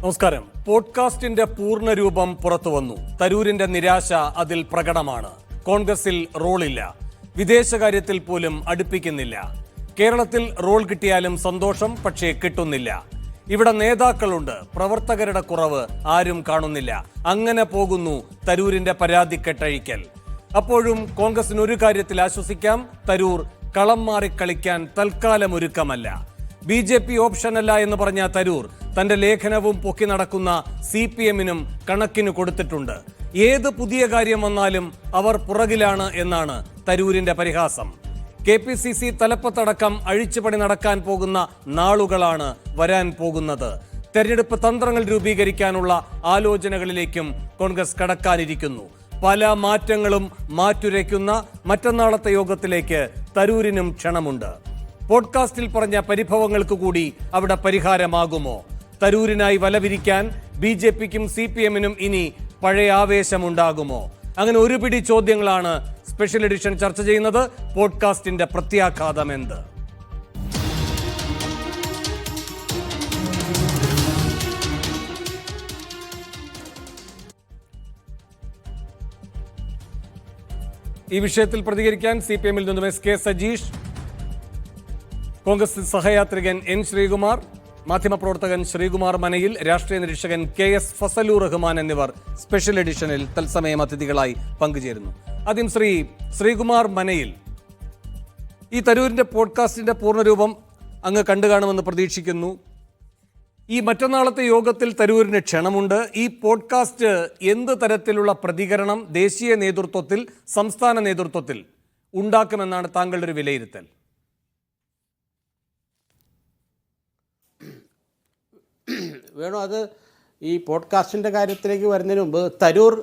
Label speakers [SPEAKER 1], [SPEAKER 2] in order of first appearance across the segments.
[SPEAKER 1] നമസ്കാരം. പോഡ്കാസ്റ്റിന്റെ പൂർണ്ണരൂപം പുറത്തുവന്നു. തരൂരിന്റെ നിരാശ അതിൽ പ്രകടമാണ്. കോൺഗ്രസിൽ റോളില്ല, വിദേശകാര്യത്തിൽ പോലും അടുപ്പിക്കുന്നില്ല. കേരളത്തിൽ റോൾ കിട്ടിയാലും സന്തോഷം, പക്ഷേ കിട്ടുന്നില്ല. ഇവിടെ നേതാക്കളുണ്ട്, പ്രവർത്തകരുടെ കുറവ് ആരും കാണുന്നില്ല. അങ്ങനെ പോകുന്നു തരൂരിന്റെ പരാതിക്കെട്ടഴിക്കൽ. അപ്പോഴും കോൺഗ്രസിന് ഒരു കാര്യത്തിൽ ആശ്വസിക്കാം, തരൂർ കളം മാറി കളിക്കാൻ തൽക്കാലം ഒരുക്കമല്ല. BJP ഓപ്ഷനല്ല എന്ന് പറഞ്ഞ തരൂർ തന്റെ ലേഖനവും പൊക്കി നടക്കുന്ന CPM-നും കണക്കിന് കൊടുത്തിട്ടുണ്ട്. ഏത് പുതിയ കാര്യം വന്നാലും അവർ പുറകിലാണ് എന്നാണ് തരൂരിന്റെ പരിഹാസം. KPCC തലപ്പത്തടക്കം അഴിച്ചുപണി നടക്കാൻ പോകുന്ന നാളുകളാണ് വരാൻ പോകുന്നത്. തെരഞ്ഞെടുപ്പ് തന്ത്രങ്ങൾ രൂപീകരിക്കാനുള്ള ആലോചനകളിലേക്കും കോൺഗ്രസ് കടക്കാനിരിക്കുന്നു. പല മാറ്റങ്ങളും മാറ്റുരയ്ക്കുന്ന മറ്റന്നാളത്തെ യോഗത്തിലേക്ക് തരൂരിനും ക്ഷണമുണ്ട്. പോഡ്കാസ്റ്റിൽ പറഞ്ഞ പരിഭവങ്ങൾക്ക് കൂടി അവിടെ പരിഹാരമാകുമോ? തരൂരിനായി വലവിരിക്കാൻ BJPക്കും CPM-നും ഇനി പഴയ ആവേശമുണ്ടാകുമോ? അങ്ങനെ ഒരു പിടി ചോദ്യങ്ങളാണ് സ്പെഷ്യൽ എഡിഷൻ ചർച്ച ചെയ്യുന്നത്. പോഡ്കാസ്റ്റിന്റെ പ്രത്യാഘാതം എന്ത്? ഈ വിഷയത്തിൽ പ്രതികരിക്കാൻ CPM-ൽ നിന്നും SK സജീഷ്, കോൺഗ്രസ് സഹയാത്രികൻ N ശ്രീകുമാർ, മാധ്യമപ്രവർത്തകൻ ശ്രീകുമാർ മനയിൽ, രാഷ്ട്രീയ നിരീക്ഷകൻ KS ഫസലൂർ റഹ്മാൻ എന്നിവർ സ്പെഷ്യൽ എഡിഷനിൽ തത്സമയം അതിഥികളായി പങ്കുചേരുന്നു. ആദ്യം ശ്രീകുമാർ മനയിൽ, ഈ തരൂരിന്റെ പോഡ്കാസ്റ്റിന്റെ പൂർണ്ണരൂപം അങ്ങ് കണ്ടു കാണുമെന്ന് പ്രതീക്ഷിക്കുന്നു. ഈ മറ്റന്നാളത്തെ യോഗത്തിൽ തരൂരിന് ക്ഷണമുണ്ട്. ഈ പോഡ്കാസ്റ്റ് എന്ത് തരത്തിലുള്ള പ്രതികരണം ദേശീയ നേതൃത്വത്തിൽ, സംസ്ഥാന നേതൃത്വത്തിൽ ഉണ്ടാക്കുമെന്നാണ് താങ്കളുടെ ഒരു വിലയിരുത്തൽ?
[SPEAKER 2] വേണു, അത് ഈ പോഡ്കാസ്റ്റിൻ്റെ കാര്യത്തിലേക്ക് വരുന്നതിന് മുമ്പ് തരൂർ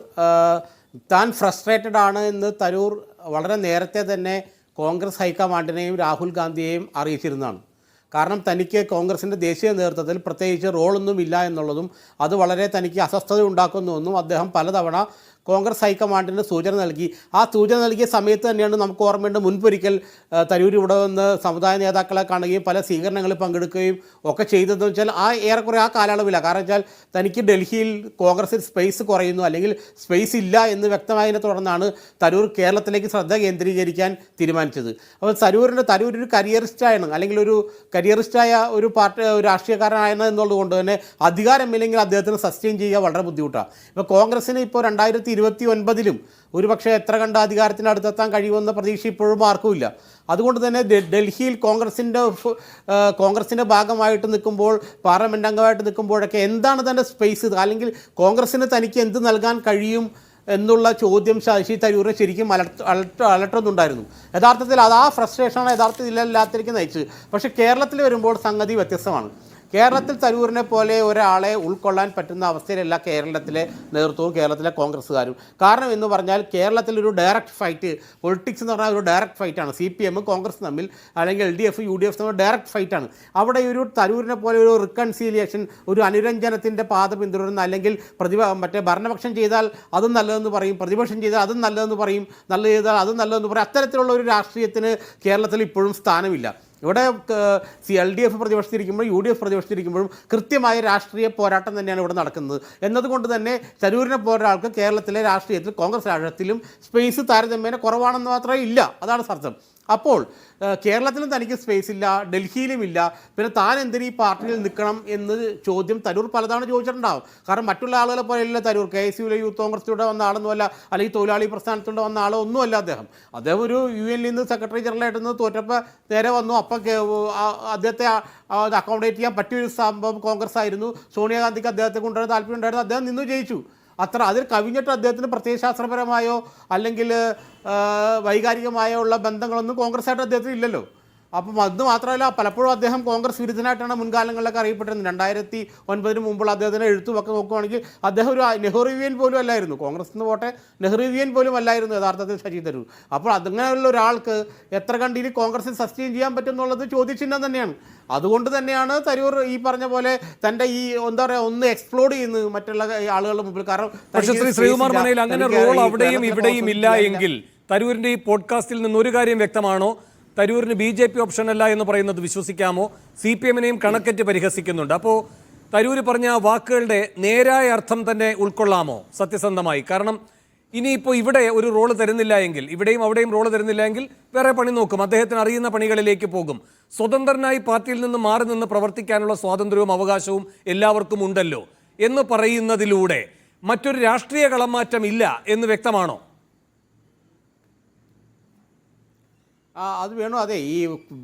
[SPEAKER 2] താൻ ഫ്രസ്ട്രേറ്റഡ് ആണ് എന്ന് തരൂർ വളരെ നേരത്തെ തന്നെ കോൺഗ്രസ് ഹൈക്കമാൻഡിനെയും രാഹുൽ ഗാന്ധിയെയും അറിയിച്ചിരുന്നതാണ്. കാരണം തനിക്ക് കോൺഗ്രസിൻ്റെ ദേശീയ നേതൃത്വത്തിൽ പ്രത്യേകിച്ച് റോളൊന്നും ഇല്ല എന്നുള്ളതും അത് വളരെ തനിക്ക് അസ്വസ്ഥത ഉണ്ടാക്കുന്നുവെന്നും അദ്ദേഹം പലതവണ കോൺഗ്രസ് ഹൈക്കമാൻഡിന് സൂചന നൽകി. ആ സൂചന നൽകിയ സമയത്ത് തന്നെയാണ് നമുക്ക് ഓർമ്മയുണ്ട്, മുൻപൊരിക്കൽ തരൂർ ഇവിടെ വന്ന് സമുദായ നേതാക്കളെ കാണുകയും പല സ്വീകരണങ്ങളിൽ പങ്കെടുക്കുകയും ഒക്കെ ചെയ്തതെന്ന് വെച്ചാൽ ഏറെക്കുറെ ആ കാലയളവിലാണ്. കാരണം വെച്ചാൽ തനിക്ക് ഡൽഹിയിൽ കോൺഗ്രസിൽ സ്പേസ് കുറയുന്നു, അല്ലെങ്കിൽ സ്പേസ് ഇല്ല എന്ന് വ്യക്തമായതിനെ തുടർന്നാണ് തരൂർ കേരളത്തിലേക്ക് ശ്രദ്ധ കേന്ദ്രീകരിക്കാൻ തീരുമാനിച്ചത്. അപ്പോൾ തരൂർ ഒരു കരിയറിസ്റ്റായാണ്, അല്ലെങ്കിൽ ഒരു കരിയറിസ്റ്റായ ഒരു രാഷ്ട്രീയക്കാരനായത് എന്നുള്ളത് കൊണ്ട് തന്നെ അധികാരമില്ലെങ്കിൽ അദ്ദേഹത്തിന് സസ്റ്റെയിൻ ചെയ്യുക വളരെ ബുദ്ധിമുട്ടാണ്. ഇപ്പോൾ കോൺഗ്രസിന് ഇപ്പോൾ 2029 ഒരുപക്ഷെ എത്ര കണ്ട അധികാരത്തിന് അടുത്തെത്താൻ കഴിയുമെന്ന പ്രതീക്ഷ ഇപ്പോഴും ആർക്കുമില്ല. അതുകൊണ്ട് തന്നെ ഡൽഹിയിൽ കോൺഗ്രസിൻ്റെ ഭാഗമായിട്ട് നിൽക്കുമ്പോൾ, പാർലമെൻറ്റ് അംഗമായിട്ട് നിൽക്കുമ്പോഴൊക്കെ എന്താണ് തൻ്റെ സ്പേസ്, അല്ലെങ്കിൽ കോൺഗ്രസിന് തനിക്ക് എന്ത് നൽകാൻ കഴിയും എന്നുള്ള ചോദ്യം ശശി തരൂരിനെ ശരിക്കും അലട്ടുന്നുണ്ടായിരുന്നു. യഥാർത്ഥത്തിൽ അത് ആ ഫ്രസ്ട്രേഷനാണ് യഥാർത്ഥത്തിൽ എല്ലാത്തിലേക്കും നയിച്ചത്. പക്ഷേ കേരളത്തിൽ വരുമ്പോൾ സംഗതി വ്യത്യസ്തമാണ്. കേരളത്തിൽ തരൂരിനെ പോലെ ഒരാളെ ഉൾക്കൊള്ളാൻ പറ്റുന്ന അവസ്ഥയിലല്ല കേരളത്തിലെ നേതൃത്വവും കേരളത്തിലെ കോൺഗ്രസ്സുകാരും. കാരണം എന്ന് പറഞ്ഞാൽ കേരളത്തിലൊരു ഡയറക്റ്റ് ഫൈറ്റ്, പൊളിറ്റിക്സ് എന്ന് പറഞ്ഞാൽ ഒരു ഡയറക്റ്റ് ഫൈറ്റാണ്. CPM കോൺഗ്രസ് തമ്മിൽ, അല്ലെങ്കിൽ LDF UDF തമ്മിൽ ഡയറക്റ്റ് ഫൈറ്റാണ്. അവിടെ ഒരു തരൂരിനെ പോലെ ഒരു റിക്കൺസീലിയേഷൻ, ഒരു അനുരഞ്ജനത്തിൻ്റെ പാത പിന്തുടരുന്ന, അല്ലെങ്കിൽ ഭരണപക്ഷം ചെയ്താൽ അതും നല്ലതെന്ന് പറയും, പ്രതിപക്ഷം ചെയ്താൽ അതും നല്ലതെന്ന് പറയും, നല്ല ചെയ്താൽ അതും നല്ലതെന്ന് പറയും, അത്തരത്തിലുള്ള ഒരു രാഷ്ട്രീയത്തിന് കേരളത്തിൽ ഇപ്പോഴും സ്ഥാനമില്ല. ഇവിടെ LDF പ്രതിപക്ഷത്തിരിക്കുമ്പോഴും UDF പ്രതിപക്ഷത്തിരിക്കുമ്പോഴും കൃത്യമായ രാഷ്ട്രീയ പോരാട്ടം തന്നെയാണ് ഇവിടെ നടക്കുന്നത്. എന്നതുകൊണ്ട് തന്നെ തരൂരിനെ പോലൊരാൾക്ക് കേരളത്തിലെ രാഷ്ട്രീയത്തിൽ, കോൺഗ്രസ് രാഷ്ട്രീയത്തിലും സ്പേസ് താരതമ്യേന കുറവാണെന്ന് മാത്രമേ ഇല്ല. അതാണ് അർത്ഥം. അപ്പോൾ കേരളത്തിലും തനിക്ക് സ്പേസ് ഇല്ല, ഡൽഹിയിലും ഇല്ല, പിന്നെ താൻ എന്തിന് ഈ പാർട്ടിയിൽ നിൽക്കണം എന്ന് ചോദ്യം തരൂർ പലതവണ ചോദിച്ചിട്ടുണ്ടാവും. കാരണം മറ്റുള്ള ആളുകളെ പോലെയല്ല തരൂർ. KSUവിലെ യൂത്ത് കോൺഗ്രസിലൂടെ വന്ന ആളൊന്നുമല്ല, അല്ലെങ്കിൽ തൊഴിലാളി പ്രസ്ഥാനത്തിലൂടെ വന്ന ആളോ ഒന്നുമല്ല അദ്ദേഹം ഒരു UN നിന്ന് സെക്രട്ടറി ജനറലായിട്ട് തോറ്റപ്പോൾ നേരെ വന്നു. അപ്പം അദ്ദേഹത്തെ അക്കോമഡേറ്റ് ചെയ്യാൻ പറ്റിയൊരു സംഭവം കോൺഗ്രസ് ആയിരുന്നു. സോണിയാഗാന്ധിക്ക് അദ്ദേഹത്തെ കൊണ്ടുവരാൻ താല്പര്യം ഉണ്ടായിരുന്നു, അദ്ദേഹം നിന്ന് ജയിച്ചു. അതിൽ കവിഞ്ഞിട്ട് അദ്ദേഹത്തിന് പ്രത്യയശാസ്ത്രപരമായോ അല്ലെങ്കിൽ വൈകാരികമായോ ഉള്ള ബന്ധങ്ങളൊന്നും കോൺഗ്രസ്സായിട്ട് അദ്ദേഹത്തിന് ഇല്ലല്ലോ. അപ്പം അത് മാത്രമല്ല, പലപ്പോഴും അദ്ദേഹം കോൺഗ്രസ് വിരുദ്ധനായിട്ടാണ് മുൻകാലങ്ങളിലൊക്കെ അറിയപ്പെട്ടിരുന്നത്. 2009 മുമ്പുള്ള അദ്ദേഹത്തിൻ്റെ എഴുത്തുമൊക്കെ നോക്കുകയാണെങ്കിൽ അദ്ദേഹം ഒരു നെഹ്റുവിയൻ പോലും അല്ലായിരുന്നു. കോൺഗ്രസ് എന്ന് പോട്ടെ, നെഹ്റുവിയൻ പോലും അല്ലായിരുന്നു യഥാർത്ഥത്തിൽ ശശി തരൂർ. അപ്പോൾ അങ്ങനെയുള്ള ഒരാൾക്ക് എത്ര കണ്ടിനി കോൺഗ്രസിൽ സസ്റ്റെയിൻ ചെയ്യാൻ പറ്റും എന്നുള്ളത് ചോദ്യചിഹ്നം തന്നെയാണ്. അതുകൊണ്ട് തന്നെയാണ് തരൂർ ഈ പറഞ്ഞ പോലെ തൻ്റെ ഈ എന്താ പറയുക ഒന്ന് എക്സ്പ്ലോഡ് ചെയ്യുന്നത് മറ്റുള്ള ആളുകളുടെ മുമ്പിൽ. കാരണം
[SPEAKER 1] ശ്രീകുമാർ മനയിൽ അങ്ങനെ റോൾ അവിടെയും ഇവിടെയും ഇല്ല എങ്കിൽ തരൂരിൻ്റെ ഈ പോഡ്കാസ്റ്റിൽ നിന്ന് ഒരു കാര്യം വ്യക്തമാണോ? തരൂരിന് BJP ഓപ്ഷൻ അല്ല എന്ന് പറയുന്നത് വിശ്വസിക്കാമോ? CPM-നെയും കണക്കറ്റ് പരിഹസിക്കുന്നുണ്ട്. അപ്പോൾ തരൂര് പറഞ്ഞ ആ വാക്കുകളുടെ നേരായ അർത്ഥം തന്നെ ഉൾക്കൊള്ളാമോ സത്യസന്ധമായി? കാരണം ഇനിയിപ്പോൾ ഇവിടെ ഒരു റോള് തരുന്നില്ല എങ്കിൽ, ഇവിടെയും അവിടെയും റോള് തരുന്നില്ല എങ്കിൽ വേറെ പണി നോക്കും, അദ്ദേഹത്തിന് അറിയുന്ന പണികളിലേക്ക് പോകും. സ്വതന്ത്രനായി പാർട്ടിയിൽ നിന്ന് മാറി നിന്ന് പ്രവർത്തിക്കാനുള്ള സ്വാതന്ത്ര്യവും അവകാശവും എല്ലാവർക്കും ഉണ്ടല്ലോ എന്ന് പറയുന്നതിലൂടെ മറ്റൊരു രാഷ്ട്രീയ കളമാറ്റം ഇല്ല എന്ന് വ്യക്തമാണോ?
[SPEAKER 2] അത് വേണോ? അതെ, ഈ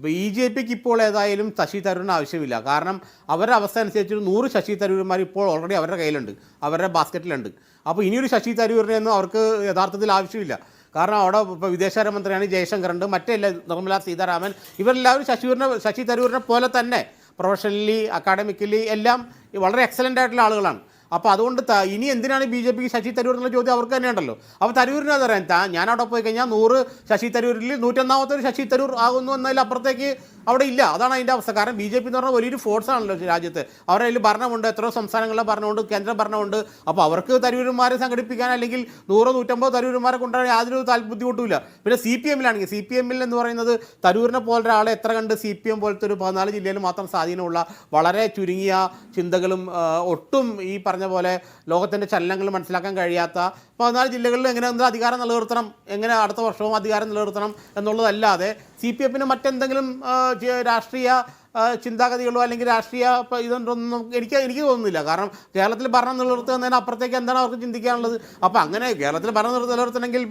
[SPEAKER 2] BJPക്ക് ഇപ്പോൾ ഏതായാലും ശശി തരൂരിന് ആവശ്യമില്ല. കാരണം അവരുടെ അവസ്ഥ അനുസരിച്ച് 100 ശശി തരൂരന്മാർ ഇപ്പോൾ ഓൾറെഡി അവരുടെ കയ്യിലുണ്ട്, അവരുടെ ബാസ്ക്കറ്റിലുണ്ട്. അപ്പോൾ ഇനിയൊരു ശശി തരൂരിനെയൊന്നും അവർക്ക് യഥാർത്ഥത്തിൽ ആവശ്യമില്ല. കാരണം അവിടെ ഇപ്പോൾ വിദേശകാര്യമന്ത്രിയാണ് ജയശങ്കറുണ്ട്, മറ്റെല്ലാ നിർമ്മല സീതാരാമൻ, ഇവരെല്ലാവരും ശശി തരൂരിനെ പോലെ തന്നെ പ്രൊഫഷണലി അക്കാഡമിക്കലി എല്ലാം വളരെ എക്സലൻ്റ് ആയിട്ടുള്ള ആളുകളാണ്. അപ്പോൾ അതുകൊണ്ട് ഇനി എന്തിനാണ് BJPക്ക് ശശി തരൂർ എന്നുള്ള ചോദ്യം അവർക്ക് തന്നെ ഉണ്ടല്ലോ. അപ്പോൾ തരൂരിന് അതറിയാം, ഞാൻ അവിടെ പോയി കഴിഞ്ഞാൽ 100 ശശി തരൂരിൽ 101ാമത്തെ ശശി തരൂർ ആകുന്നു എന്നതിലപ്പുറത്തേക്ക് അവിടെ ഇല്ല. അതാണ് അതിൻ്റെ അവസ്ഥ. കാരണം BJP എന്ന് പറഞ്ഞാൽ വലിയൊരു ഫോഴ്സാണല്ലോ രാജ്യത്ത്. അവരുടെ കയ്യിൽ ഭരണമുണ്ട്, എത്രയോ സംസ്ഥാനങ്ങളിലെ ഭരണമുണ്ട്, കേന്ദ്ര ഭരണമുണ്ട്. അപ്പോൾ അവർക്ക് തരൂരന്മാരെ സംഘടിപ്പിക്കാൻ അല്ലെങ്കിൽ 100-150 തരൂരന്മാരെ കൊണ്ടുവരാൻ യാതൊരു ബുദ്ധിമുട്ടുമില്ല. പിന്നെ CPM-ലാണെങ്കിൽ CPM എന്ന് പറയുന്നത് തരൂരിനെ പോലെ ഒരാളെ എത്ര കണ്ട് CPM പോലത്തെ ഒരു 14 ജില്ലയിൽ മാത്രം സ്വാധീനമുള്ള വളരെ ചുരുങ്ങിയ ചിന്തകളും ഒട്ടും ഈ പറഞ്ഞ പോലെ ലോകത്തിൻ്റെ ചലനങ്ങൾ മനസ്സിലാക്കാൻ കഴിയാത്ത 14 ജില്ലകളിൽ എങ്ങനെ അധികാരം നിലനിർത്തണം, എങ്ങനെ അടുത്ത വർഷവും അധികാരം നിലനിർത്തണം എന്നുള്ളതല്ലാതെ CPM-ന് മറ്റെന്തെങ്കിലും രാഷ്ട്രീയ ചിന്താഗതികളോ അല്ലെങ്കിൽ രാഷ്ട്രീയ ഇതൊന്നും എനിക്ക് തോന്നുന്നില്ല. കാരണം കേരളത്തിൽ ഭരണം നിലനിർത്തുന്നതിന് അപ്പുറത്തേക്ക് എന്താണ് അവർക്ക് ചിന്തിക്കാനുള്ളത്? അപ്പോൾ അങ്ങനെ കേരളത്തിൽ ഭരണം നിലനിർത്തണമെങ്കിൽ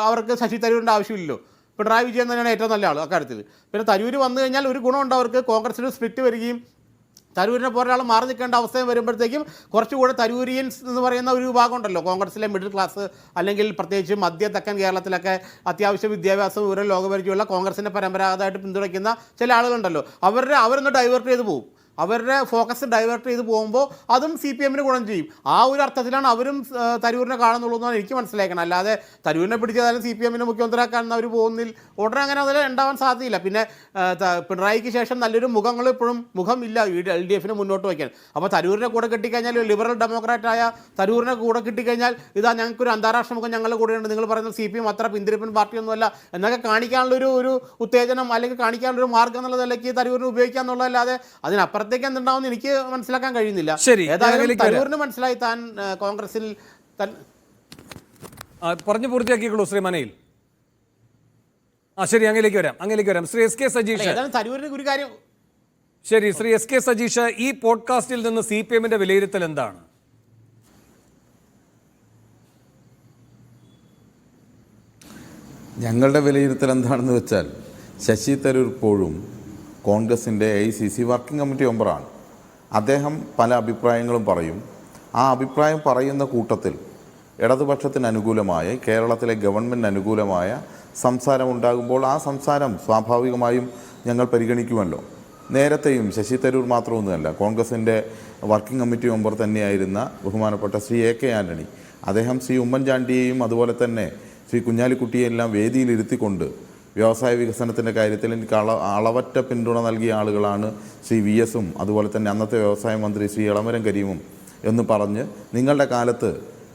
[SPEAKER 2] അവർക്ക് ശശി തരൂരിൻ്റെ ആവശ്യമില്ലല്ലോ. പിണറായി വിജയൻ തന്നെയാണ് ഏറ്റവും നല്ല ആൾ അക്കാര്യത്തിൽ. പിന്നെ തരൂര് വന്നു കഴിഞ്ഞാൽ ഒരു ഗുണമുണ്ട്, അവർക്ക് കോൺഗ്രസിന് സ്പ്ലിറ്റ് വരികയും തരൂരിനെ പോലെ ഒരാൾ മാറി നിൽക്കേണ്ട അവസ്ഥയും വരുമ്പോഴത്തേക്കും കുറച്ചുകൂടെ തരൂരിയൻസ് എന്ന് പറയുന്ന ഒരു വിഭാഗം ഉണ്ടല്ലോ കോൺഗ്രസിലെ മിഡിൽ ക്ലാസ്, അല്ലെങ്കിൽ പ്രത്യേകിച്ച് മധ്യ തെക്കൻ കേരളത്തിലൊക്കെ അത്യാവശ്യം വിദ്യാഭ്യാസം വിവരം ലോകപരിചയമുള്ള കോൺഗ്രസിനെ പരമ്പരാഗതമായിട്ട് പിന്തുണയ്ക്കുന്ന ചില ആളുകളുണ്ടല്ലോ, അവരൊന്ന് ഡൈവേർട്ട് ചെയ്ത് പോകും. അവരുടെ ഫോക്കസ് ഡൈവേർട്ട് ചെയ്ത് പോകുമ്പോൾ അതും CPM-ന് ഗുണം ചെയ്യും. ആ ഒരു അർത്ഥത്തിലാണ് അവരും തരൂരിനെ കാണുന്നുള്ളൂ എന്നാണ് എനിക്ക് മനസ്സിലാക്കണം. അല്ലാതെ തരൂരിനെ പിടിച്ചതായാലും CPM-നെ മുഖ്യമന്ത്രിയാക്കാൻ അവർ പോകുന്നില്ല, ഉടനെ അങ്ങനെ അതിൽ ഉണ്ടാവാൻ സാധ്യതയില്ല. പിന്നെ പിണറായിക്ക് ശേഷം നല്ലൊരു മുഖങ്ങൾ ഇപ്പോഴും മുഖമില്ല LDF-ന് മുന്നോട്ട് വയ്ക്കാൻ. അപ്പോൾ തരൂരിനെ കൂടെ കിട്ടിക്കഴിഞ്ഞാൽ, ലിബറൽ ഡെമോക്രാറ്റായ തരൂരിനെ കൂടെ കിട്ടിക്കഴിഞ്ഞാൽ, ഇതാ ഞങ്ങൾക്കൊരു അന്താരാഷ്ട്ര മുഖം ഞങ്ങളുടെ കൂടെയുണ്ട്, നിങ്ങൾ പറയുന്ന CPM അത്ര പിന്തിരിപ്പൻ പാർട്ടിയൊന്നുമല്ല എന്നൊക്കെ കാണിക്കാനുള്ളൊരു ഉത്തേജനം അല്ലെങ്കിൽ കാണിക്കാനുള്ളൊരു മാർഗ്ഗം എന്നുള്ള നിലയ്ക്ക് തരൂരിനെ ഉപയോഗിക്കുക എന്നുള്ളതല്ലാതെ അതിനപ്പുറം എന്തുണ്ടാവും എനിക്ക് മനസ്സിലാക്കാൻ കഴിയുന്നില്ല. ഏതായാലും തരൂരിന് മനസ്സിലായി താൻ കോൺഗ്രസിൽ
[SPEAKER 1] പറഞ്ഞു പൂർത്തിയാക്കിയുള്ളൂ ശ്രീ മനയിൽ. ശരി, അങ്ങയിലേക്ക് വരാം. ശ്രീ SK സജീഷ്,
[SPEAKER 2] തരൂരിന് ഒരു കാര്യം.
[SPEAKER 1] ശരി, ശ്രീ SK സജീഷ്, ഈ പോഡ്കാസ്റ്റിൽ നിന്ന് CPM-ന്റെ വിലയിരുത്തൽ എന്താണ്?
[SPEAKER 3] ഞങ്ങളുടെ വിലയിരുത്തൽ എന്താണെന്ന് വെച്ചാൽ, ശശി തരൂർ ഇപ്പോഴും കോൺഗ്രസിൻ്റെ AICC വർക്കിംഗ് കമ്മിറ്റി മെമ്പറാണ്. അദ്ദേഹം പല അഭിപ്രായങ്ങളും പറയും. ആ അഭിപ്രായം പറയുന്ന കൂട്ടത്തിൽ ഇടതുപക്ഷത്തിന് അനുകൂലമായ, കേരളത്തിലെ ഗവൺമെൻറ് അനുകൂലമായ സംസാരമുണ്ടാകുമ്പോൾ ആ സംസാരം സ്വാഭാവികമായും ഞങ്ങൾ പരിഗണിക്കുമല്ലോ. നേരത്തെയും ശശി തരൂർ മാത്രമൊന്നുമല്ല, കോൺഗ്രസിൻ്റെ വർക്കിംഗ് കമ്മിറ്റി മെമ്പർ തന്നെയായിരുന്ന ബഹുമാനപ്പെട്ട ശ്രീ AK ആൻ്റണി, അദ്ദേഹം ശ്രീ ഉമ്മൻചാണ്ടിയെയും അതുപോലെ തന്നെ ശ്രീ കുഞ്ഞാലിക്കുട്ടിയെല്ലാം വേദിയിലിരുത്തിക്കൊണ്ട് വ്യവസായ വികസനത്തിൻ്റെ കാര്യത്തിൽ എനിക്ക് അളവറ്റ പിന്തുണ നൽകിയ ആളുകളാണ് ശ്രീ VS-ഉം അതുപോലെ തന്നെ അന്നത്തെ വ്യവസായ മന്ത്രി ശ്രീ എളമരം കരീമും എന്ന് പറഞ്ഞ്, നിങ്ങളുടെ കാലത്ത്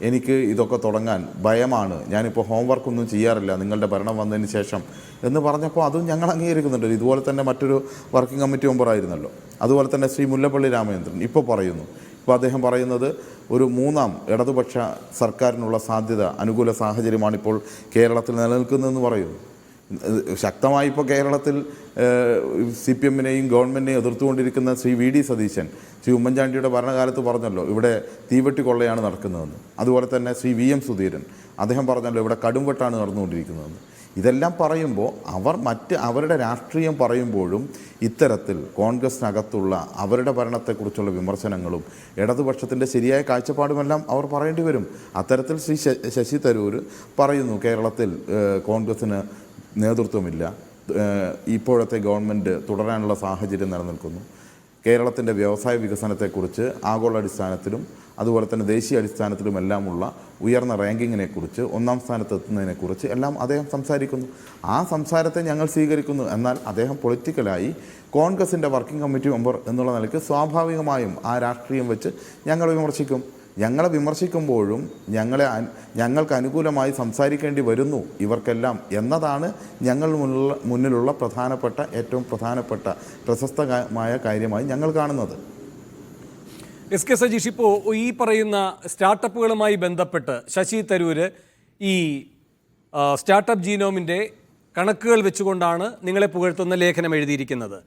[SPEAKER 3] എനിക്ക് ഇതൊക്കെ തുടങ്ങാൻ ഭയമാണ്, ഞാനിപ്പോൾ ഹോംവർക്കൊന്നും ചെയ്യാറില്ല നിങ്ങളുടെ ഭരണം വന്നതിന് ശേഷം എന്ന് പറഞ്ഞപ്പോൾ അതും ഞങ്ങൾ അംഗീകരിക്കുന്നുണ്ട്. ഇതുപോലെ തന്നെ മറ്റൊരു വർക്കിംഗ് കമ്മിറ്റി മെമ്പറായിരുന്നല്ലോ. അതുപോലെ തന്നെ ശ്രീ മുല്ലപ്പള്ളി രാമചന്ദ്രൻ ഇപ്പോൾ പറയുന്നു. ഇപ്പോൾ അദ്ദേഹം പറയുന്നത് ഒരു 3ാം ഇടതുപക്ഷ സർക്കാരിനുള്ള സാധ്യത, അനുകൂല സാഹചര്യമാണിപ്പോൾ കേരളത്തിൽ നിലനിൽക്കുന്നതെന്ന് പറയുന്നു. ശക്തമായി ഇപ്പോൾ കേരളത്തിൽ CPM-നെയും ഗവൺമെൻറ്റിനെയും എതിർത്തുകൊണ്ടിരിക്കുന്ന ശ്രീ VD സതീശൻ ശ്രീ ഉമ്മൻചാണ്ടിയുടെ ഭരണകാലത്ത് പറഞ്ഞല്ലോ ഇവിടെ തീവെട്ടി കൊള്ളയാണ് നടക്കുന്നതെന്ന്. അതുപോലെ തന്നെ ശ്രീ VM സുധീരൻ അദ്ദേഹം പറഞ്ഞല്ലോ ഇവിടെ കടുംവെട്ടാണ് നടന്നുകൊണ്ടിരിക്കുന്നതെന്ന്. ഇതെല്ലാം പറയുമ്പോൾ അവരുടെ രാഷ്ട്രീയം പറയുമ്പോഴും ഇത്തരത്തിൽ കോൺഗ്രസിനകത്തുള്ള അവരുടെ ഭരണത്തെക്കുറിച്ചുള്ള വിമർശനങ്ങളും ഇടതുപക്ഷത്തിൻ്റെ ശരിയായ കാഴ്ചപ്പാടുമെല്ലാം അവർ പറയേണ്ടി വരും. അത്തരത്തിൽ ശ്രീ ശശി തരൂർ പറയുന്നു കേരളത്തിൽ കോൺഗ്രസ്സിന് നേതൃത്വമില്ല, ഇപ്പോഴത്തെ ഗവൺമെൻറ് തുടരാനുള്ള സാഹചര്യം നിലനിൽക്കുന്നു, കേരളത്തിൻ്റെ വ്യവസായ വികസനത്തെക്കുറിച്ച് ആഗോളാടിസ്ഥാനത്തിലും അതുപോലെ തന്നെ ദേശീയ അടിസ്ഥാനത്തിലുമെല്ലാമുള്ള ഉയർന്ന റാങ്കിങ്ങിനെക്കുറിച്ച് 1ാം സ്ഥാനത്തെത്തുന്നതിനെക്കുറിച്ച് എല്ലാം അദ്ദേഹം സംസാരിക്കുന്നു. ആ സംസാരത്തെ ഞങ്ങൾ സ്വീകരിക്കുന്നു. എന്നാൽ അദ്ദേഹം പൊളിറ്റിക്കലായി കോൺഗ്രസിൻ്റെ വർക്കിംഗ് കമ്മിറ്റി മെമ്പർ എന്നുള്ള നിലയ്ക്ക് സ്വാഭാവികമായും ആ രാഷ്ട്രീയം വെച്ച് ഞങ്ങൾ വിമർശിക്കും. ഞങ്ങളെ വിമർശിക്കുമ്പോഴും ഞങ്ങൾക്ക് അനുകൂലമായി സംസാരിക്കേണ്ടി വരുന്നു ഇവർക്കെല്ലാം എന്നതാണ് ഞങ്ങൾ മുന്നിലുള്ള ഏറ്റവും പ്രധാനപ്പെട്ട പ്രശസ്തമായ കാര്യമായി ഞങ്ങൾ കാണുന്നത്.
[SPEAKER 1] എസ് കെ സജീഷ്, ഇപ്പോൾ ഈ പറയുന്ന സ്റ്റാർട്ടപ്പുകളുമായി ബന്ധപ്പെട്ട് ശശി തരൂര് ഈ സ്റ്റാർട്ടപ്പ് ജീനോമിൻ്റെ കണക്കുകൾ വെച്ചുകൊണ്ടാണ് നിങ്ങളെ പുകഴ്ത്തുന്ന ലേഖനം എഴുതിയിരിക്കുന്നത്.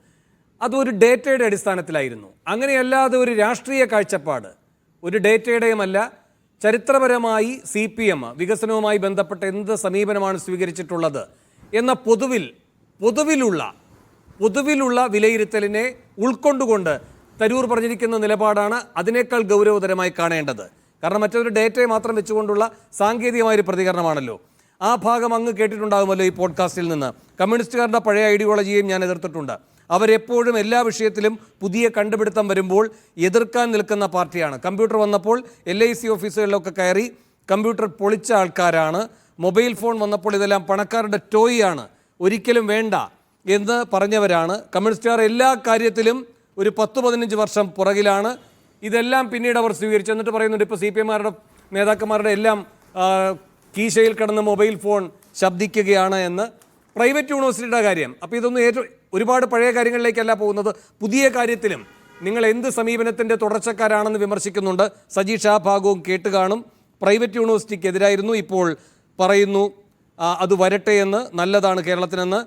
[SPEAKER 1] അതൊരു ഡേറ്റയുടെ അടിസ്ഥാനത്തിലായിരുന്നു. അങ്ങനെയല്ലാതെ ഒരു രാഷ്ട്രീയ കാഴ്ചപ്പാട് ഒരു ഡേറ്റയുടെയുമല്ല, ചരിത്രപരമായി CPM വികസനവുമായി ബന്ധപ്പെട്ട എന്ത് സമീപനമാണ് സ്വീകരിച്ചിട്ടുള്ളത് എന്ന പൊതുവിലുള്ള വിലയിരുത്തലിനെ ഉൾക്കൊണ്ടുകൊണ്ട് തരൂർ പറഞ്ഞിരിക്കുന്ന നിലപാടാണ് അതിനേക്കാൾ ഗൗരവതരമായി കാണേണ്ടത്. കാരണം മറ്റൊരു ഡേറ്റയെ മാത്രം വെച്ചുകൊണ്ടുള്ള സാങ്കേതികമായൊരു പ്രതികരണമാണല്ലോ. ആ ഭാഗം അങ്ങ് കേട്ടിട്ടുണ്ടാകുമല്ലോ ഈ പോഡ്കാസ്റ്റിൽ നിന്ന്. കമ്മ്യൂണിസ്റ്റുകാരുടെ പഴയ ഐഡിയോളജിയെയും ഞാൻ എതിർത്തിട്ടുണ്ട്. അവരെപ്പോഴും എല്ലാ വിഷയത്തിലും പുതിയ കണ്ടുപിടുത്തം വരുമ്പോൾ എതിർക്കാൻ നിൽക്കുന്ന പാർട്ടിയാണ്. കമ്പ്യൂട്ടർ വന്നപ്പോൾ LIC ഓഫീസുകളിലൊക്കെ കയറി കമ്പ്യൂട്ടർ പൊളിച്ച ആൾക്കാരാണ്. മൊബൈൽ ഫോൺ വന്നപ്പോൾ ഇതെല്ലാം പണക്കാരുടെ ടോയാണ്, ഒരിക്കലും വേണ്ട എന്ന് പറഞ്ഞവരാണ്. കമ്മ്യൂണിസ്റ്റുകാർ എല്ലാ കാര്യത്തിലും ഒരു 10-15 വർഷം പുറകിലാണ്. ഇതെല്ലാം പിന്നീട് അവർ സ്വീകരിച്ചു. എന്നിട്ട് പറയുന്നുണ്ട് ഇപ്പോൾ CPM നേതാക്കന്മാരുടെ എല്ലാം കീശയിൽ കിടന്ന് മൊബൈൽ ഫോൺ ശബ്ദിക്കുകയാണ് എന്ന്. പ്രൈവറ്റ് യൂണിവേഴ്സിറ്റിയുടെ കാര്യം, അപ്പോൾ ഇതൊന്നും ഒരുപാട് പഴയ കാര്യങ്ങളിലേക്കല്ല പോകുന്നത്. പുതിയ കാര്യത്തിലും നിങ്ങൾ എന്ത് സമീപനത്തിൻ്റെ തുടർച്ചക്കാരാണെന്ന് വിമർശിക്കുന്നുണ്ട്. സജീഷ് ആ ഭാഗവും കേട്ട് കാണും. പ്രൈവറ്റ് യൂണിവേഴ്സിറ്റിക്കെതിരായിരുന്നു, ഇപ്പോൾ പറയുന്നു അത് വരട്ടെ എന്ന്, നല്ലതാണ് കേരളത്തിനെന്ന്.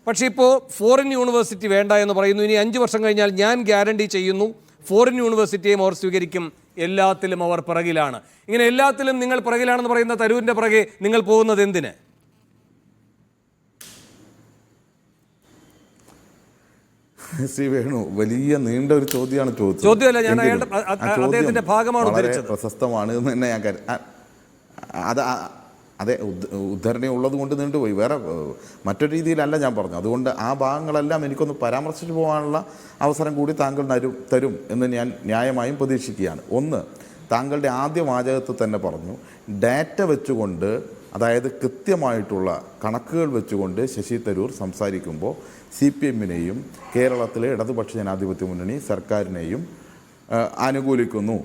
[SPEAKER 1] പക്ഷേ ഇപ്പോൾ ഫോറിൻ യൂണിവേഴ്സിറ്റി വേണ്ട എന്ന് പറയുന്നു. ഇനി 5 വർഷം കഴിഞ്ഞാൽ ഞാൻ ഗ്യാരണ്ടി ചെയ്യുന്നു ഫോറിൻ യൂണിവേഴ്സിറ്റിയെയും അവർ സ്വീകരിക്കും. എല്ലാത്തിലും അവർ പിറകിലാണ്. ഇങ്ങനെ എല്ലാത്തിലും നിങ്ങൾ പിറകിലാണെന്ന് പറയുന്ന തരൂരിൻ്റെ പിറകെ നിങ്ങൾ പോകുന്നത് എന്തിന്?
[SPEAKER 3] ശ്രീ വേണു, വലിയ നീണ്ട ഒരു ചോദ്യമാണ് ചോദിച്ചത്.
[SPEAKER 1] ചോദ്യമല്ല, ഞാൻ അദ്ദേഹത്തിന്റെ ഭാഗമാണ് ഉദ്ധരിച്ചത്.
[SPEAKER 3] പ്രശസ്തമാണ് എന്ന് തന്നെ ഞാൻ അതെ, ഉദ്ധരണി ഉള്ളത് കൊണ്ട് നീണ്ടുപോയി. വേറെ മറ്റൊരു രീതിയിലല്ല ഞാൻ പറഞ്ഞു. അതുകൊണ്ട് ആ ഭാഗങ്ങളെല്ലാം എനിക്കൊന്ന് പരാമർശിച്ചു പോകാനുള്ള അവസരം കൂടി താങ്കൾ തരും എന്ന് ഞാൻ ന്യായമായും പ്രതീക്ഷിക്കുകയാണ്. ഒന്ന്, താങ്കളുടെ ആദ്യ വാചകത്തിൽ തന്നെ പറഞ്ഞു, ഡാറ്റ വെച്ചുകൊണ്ട്, അതായത് കൃത്യമായിട്ടുള്ള കണക്കുകൾ വെച്ചുകൊണ്ട് ശശി തരൂർ സംസാരിക്കുമ്പോൾ CPM-നെയും കേരളത്തിലെ ഇടതുപക്ഷ ജനാധിപത്യ മുന്നണി സർക്കാരിനെയും അനുകൂലിക്കുന്നു.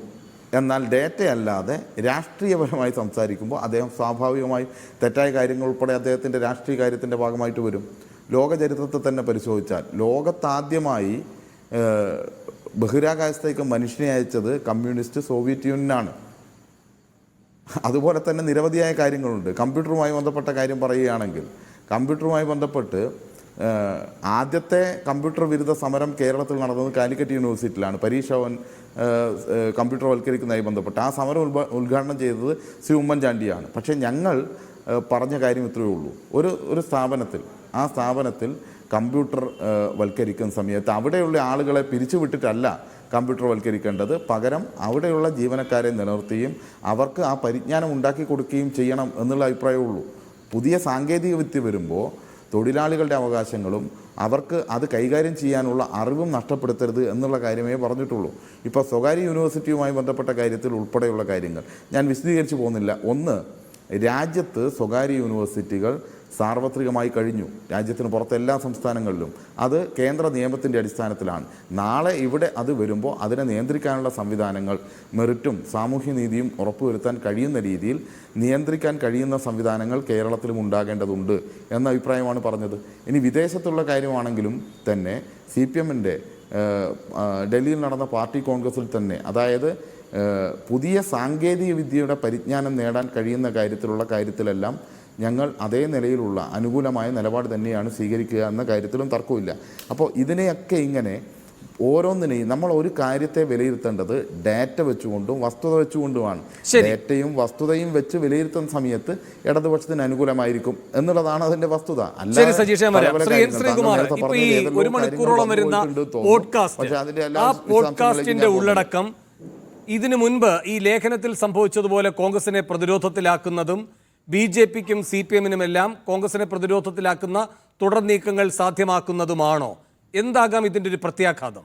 [SPEAKER 3] എന്നാൽ ഡേറ്റയല്ലാതെ രാഷ്ട്രീയപരമായി സംസാരിക്കുമ്പോൾ അദ്ദേഹം സ്വാഭാവികമായും തെറ്റായ കാര്യങ്ങൾ ഉൾപ്പെടെ അദ്ദേഹത്തിൻ്റെ രാഷ്ട്രീയ കാര്യത്തിൻ്റെ ഭാഗമായിട്ട് വരും. ലോക ചരിത്രത്തിൽ തന്നെ പരിശോധിച്ചാൽ ലോകത്താദ്യമായി ബഹിരാകാശത്തേക്ക് മനുഷ്യനെ അയച്ചത് കമ്മ്യൂണിസ്റ്റ് സോവിയറ്റ് യൂണിയനാണ്. അതുപോലെ തന്നെ നിരവധിയായ കാര്യങ്ങളുണ്ട്. കമ്പ്യൂട്ടറുമായി ബന്ധപ്പെട്ട കാര്യം പറയുകയാണെങ്കിൽ, കമ്പ്യൂട്ടറുമായി ബന്ധപ്പെട്ട് ആദ്യത്തെ കമ്പ്യൂട്ടർ വിരുദ്ധ സമരം കേരളത്തിൽ നടന്നത് കാലിക്കറ്റ് യൂണിവേഴ്സിറ്റിയിലാണ്. പരീക്ഷ കമ്പ്യൂട്ടർവൽക്കരിക്കുന്നതുമായി ബന്ധപ്പെട്ട് ആ സമരം ഉദ്ഘാടനം ചെയ്തത് ശ്രീ ഉമ്മൻചാണ്ടിയാണ്. പക്ഷേ ഞങ്ങൾ പറഞ്ഞ കാര്യം ഇത്രയേ ഉള്ളൂ, ഒരു സ്ഥാപനത്തിൽ, ആ സ്ഥാപനത്തിൽ കമ്പ്യൂട്ടർ വൽക്കരിക്കുന്ന സമയത്ത് അവിടെയുള്ള ആളുകളെ പിരിച്ചുവിട്ടിട്ടല്ല കമ്പ്യൂട്ടർവൽക്കരിക്കേണ്ടത്, പകരം അവിടെയുള്ള ജീവനക്കാരെ നിലനിർത്തുകയും അവർക്ക് ആ പരിജ്ഞാനം ഉണ്ടാക്കി കൊടുക്കുകയും ചെയ്യണം എന്നുള്ള അഭിപ്രായമുള്ളൂ. പുതിയ സാങ്കേതിക വിദ്യ വരുമ്പോൾ തൊഴിലാളികളുടെ അവകാശങ്ങളും അവർക്ക് അത് കൈകാര്യം ചെയ്യാനുള്ള അറിവും നഷ്ടപ്പെടുത്തരുത് എന്നുള്ള കാര്യമേ പറഞ്ഞിട്ടുള്ളൂ. ഇപ്പോൾ സ്വകാര്യ യൂണിവേഴ്സിറ്റിയുമായി ബന്ധപ്പെട്ട കാര്യത്തിൽ ഉൾപ്പെടെയുള്ള കാര്യങ്ങൾ ഞാൻ വിശദീകരിച്ച് പോകുന്നില്ല. ഒന്ന്, രാജ്യത്ത് സ്വകാര്യ യൂണിവേഴ്സിറ്റികൾ സാർവത്രികമായി കഴിഞ്ഞു. രാജ്യത്തിന് പുറത്ത് എല്ലാ സംസ്ഥാനങ്ങളിലും അത് കേന്ദ്ര നിയമത്തിൻ്റെ അടിസ്ഥാനത്തിലാണ്. നാളെ ഇവിടെ അത് വരുമ്പോൾ അതിനെ നിയന്ത്രിക്കാനുള്ള സംവിധാനങ്ങൾ, മെറിറ്റും സാമൂഹ്യനീതിയും ഉറപ്പുവരുത്താൻ കഴിയുന്ന രീതിയിൽ നിയന്ത്രിക്കാൻ കഴിയുന്ന സംവിധാനങ്ങൾ കേരളത്തിലും ഉണ്ടാകേണ്ടതുണ്ട് എന്ന അഭിപ്രായമാണ് പറഞ്ഞത്. ഇനി വിദേശത്തുള്ള കാര്യമാണെങ്കിലും തന്നെ CPM-ൻ്റെ ഡൽഹിയിൽ നടന്ന പാർട്ടി കോൺഗ്രസിൽ തന്നെ, അതായത് പുതിയ സാങ്കേതിക വിദ്യയുടെ പരിജ്ഞാനം നേടാൻ കഴിയുന്ന കാര്യത്തിലെല്ലാം ഞങ്ങൾ അതേ നിലയിലുള്ള അനുകൂലമായ നിലപാട് തന്നെയാണ് സ്വീകരിക്കുക എന്ന കാര്യത്തിലും തർക്കമില്ല. അപ്പോൾ ഇതിനെയൊക്കെ ഇങ്ങനെ ഓരോന്നിനെയും നമ്മൾ ഒരു കാര്യത്തെ വിലയിരുത്തേണ്ടത് ഡാറ്റ വെച്ചുകൊണ്ടും വസ്തുത വെച്ചുകൊണ്ടുമാണ്. ഡാറ്റയും വസ്തുതയും വെച്ച് വിലയിരുത്തുന്ന സമയത്ത് ഇടതുപക്ഷത്തിന് അനുകൂലമായിരിക്കും എന്നുള്ളതാണ് അതിന്റെ വസ്തുത.
[SPEAKER 1] പോഡ്കാസ്റ്റിന്റെ ഉള്ളടക്കം ഇതിനു മുൻപ് ഈ ലേഖനത്തിൽ സംഭവിച്ചതുപോലെ കോൺഗ്രസിനെ പ്രതിരോധത്തിലാക്കുന്നതും BJP-ക്കും CPM-നുമെല്ലാം കോൺഗ്രസിനെ പ്രതിരോധത്തിലാക്കുന്ന തുടർ നീക്കങ്ങൾ സാധ്യമാക്കുന്നതുമാണോ? എന്താകാം ഇതിൻ്റെ ഒരു പ്രത്യാഘാതം?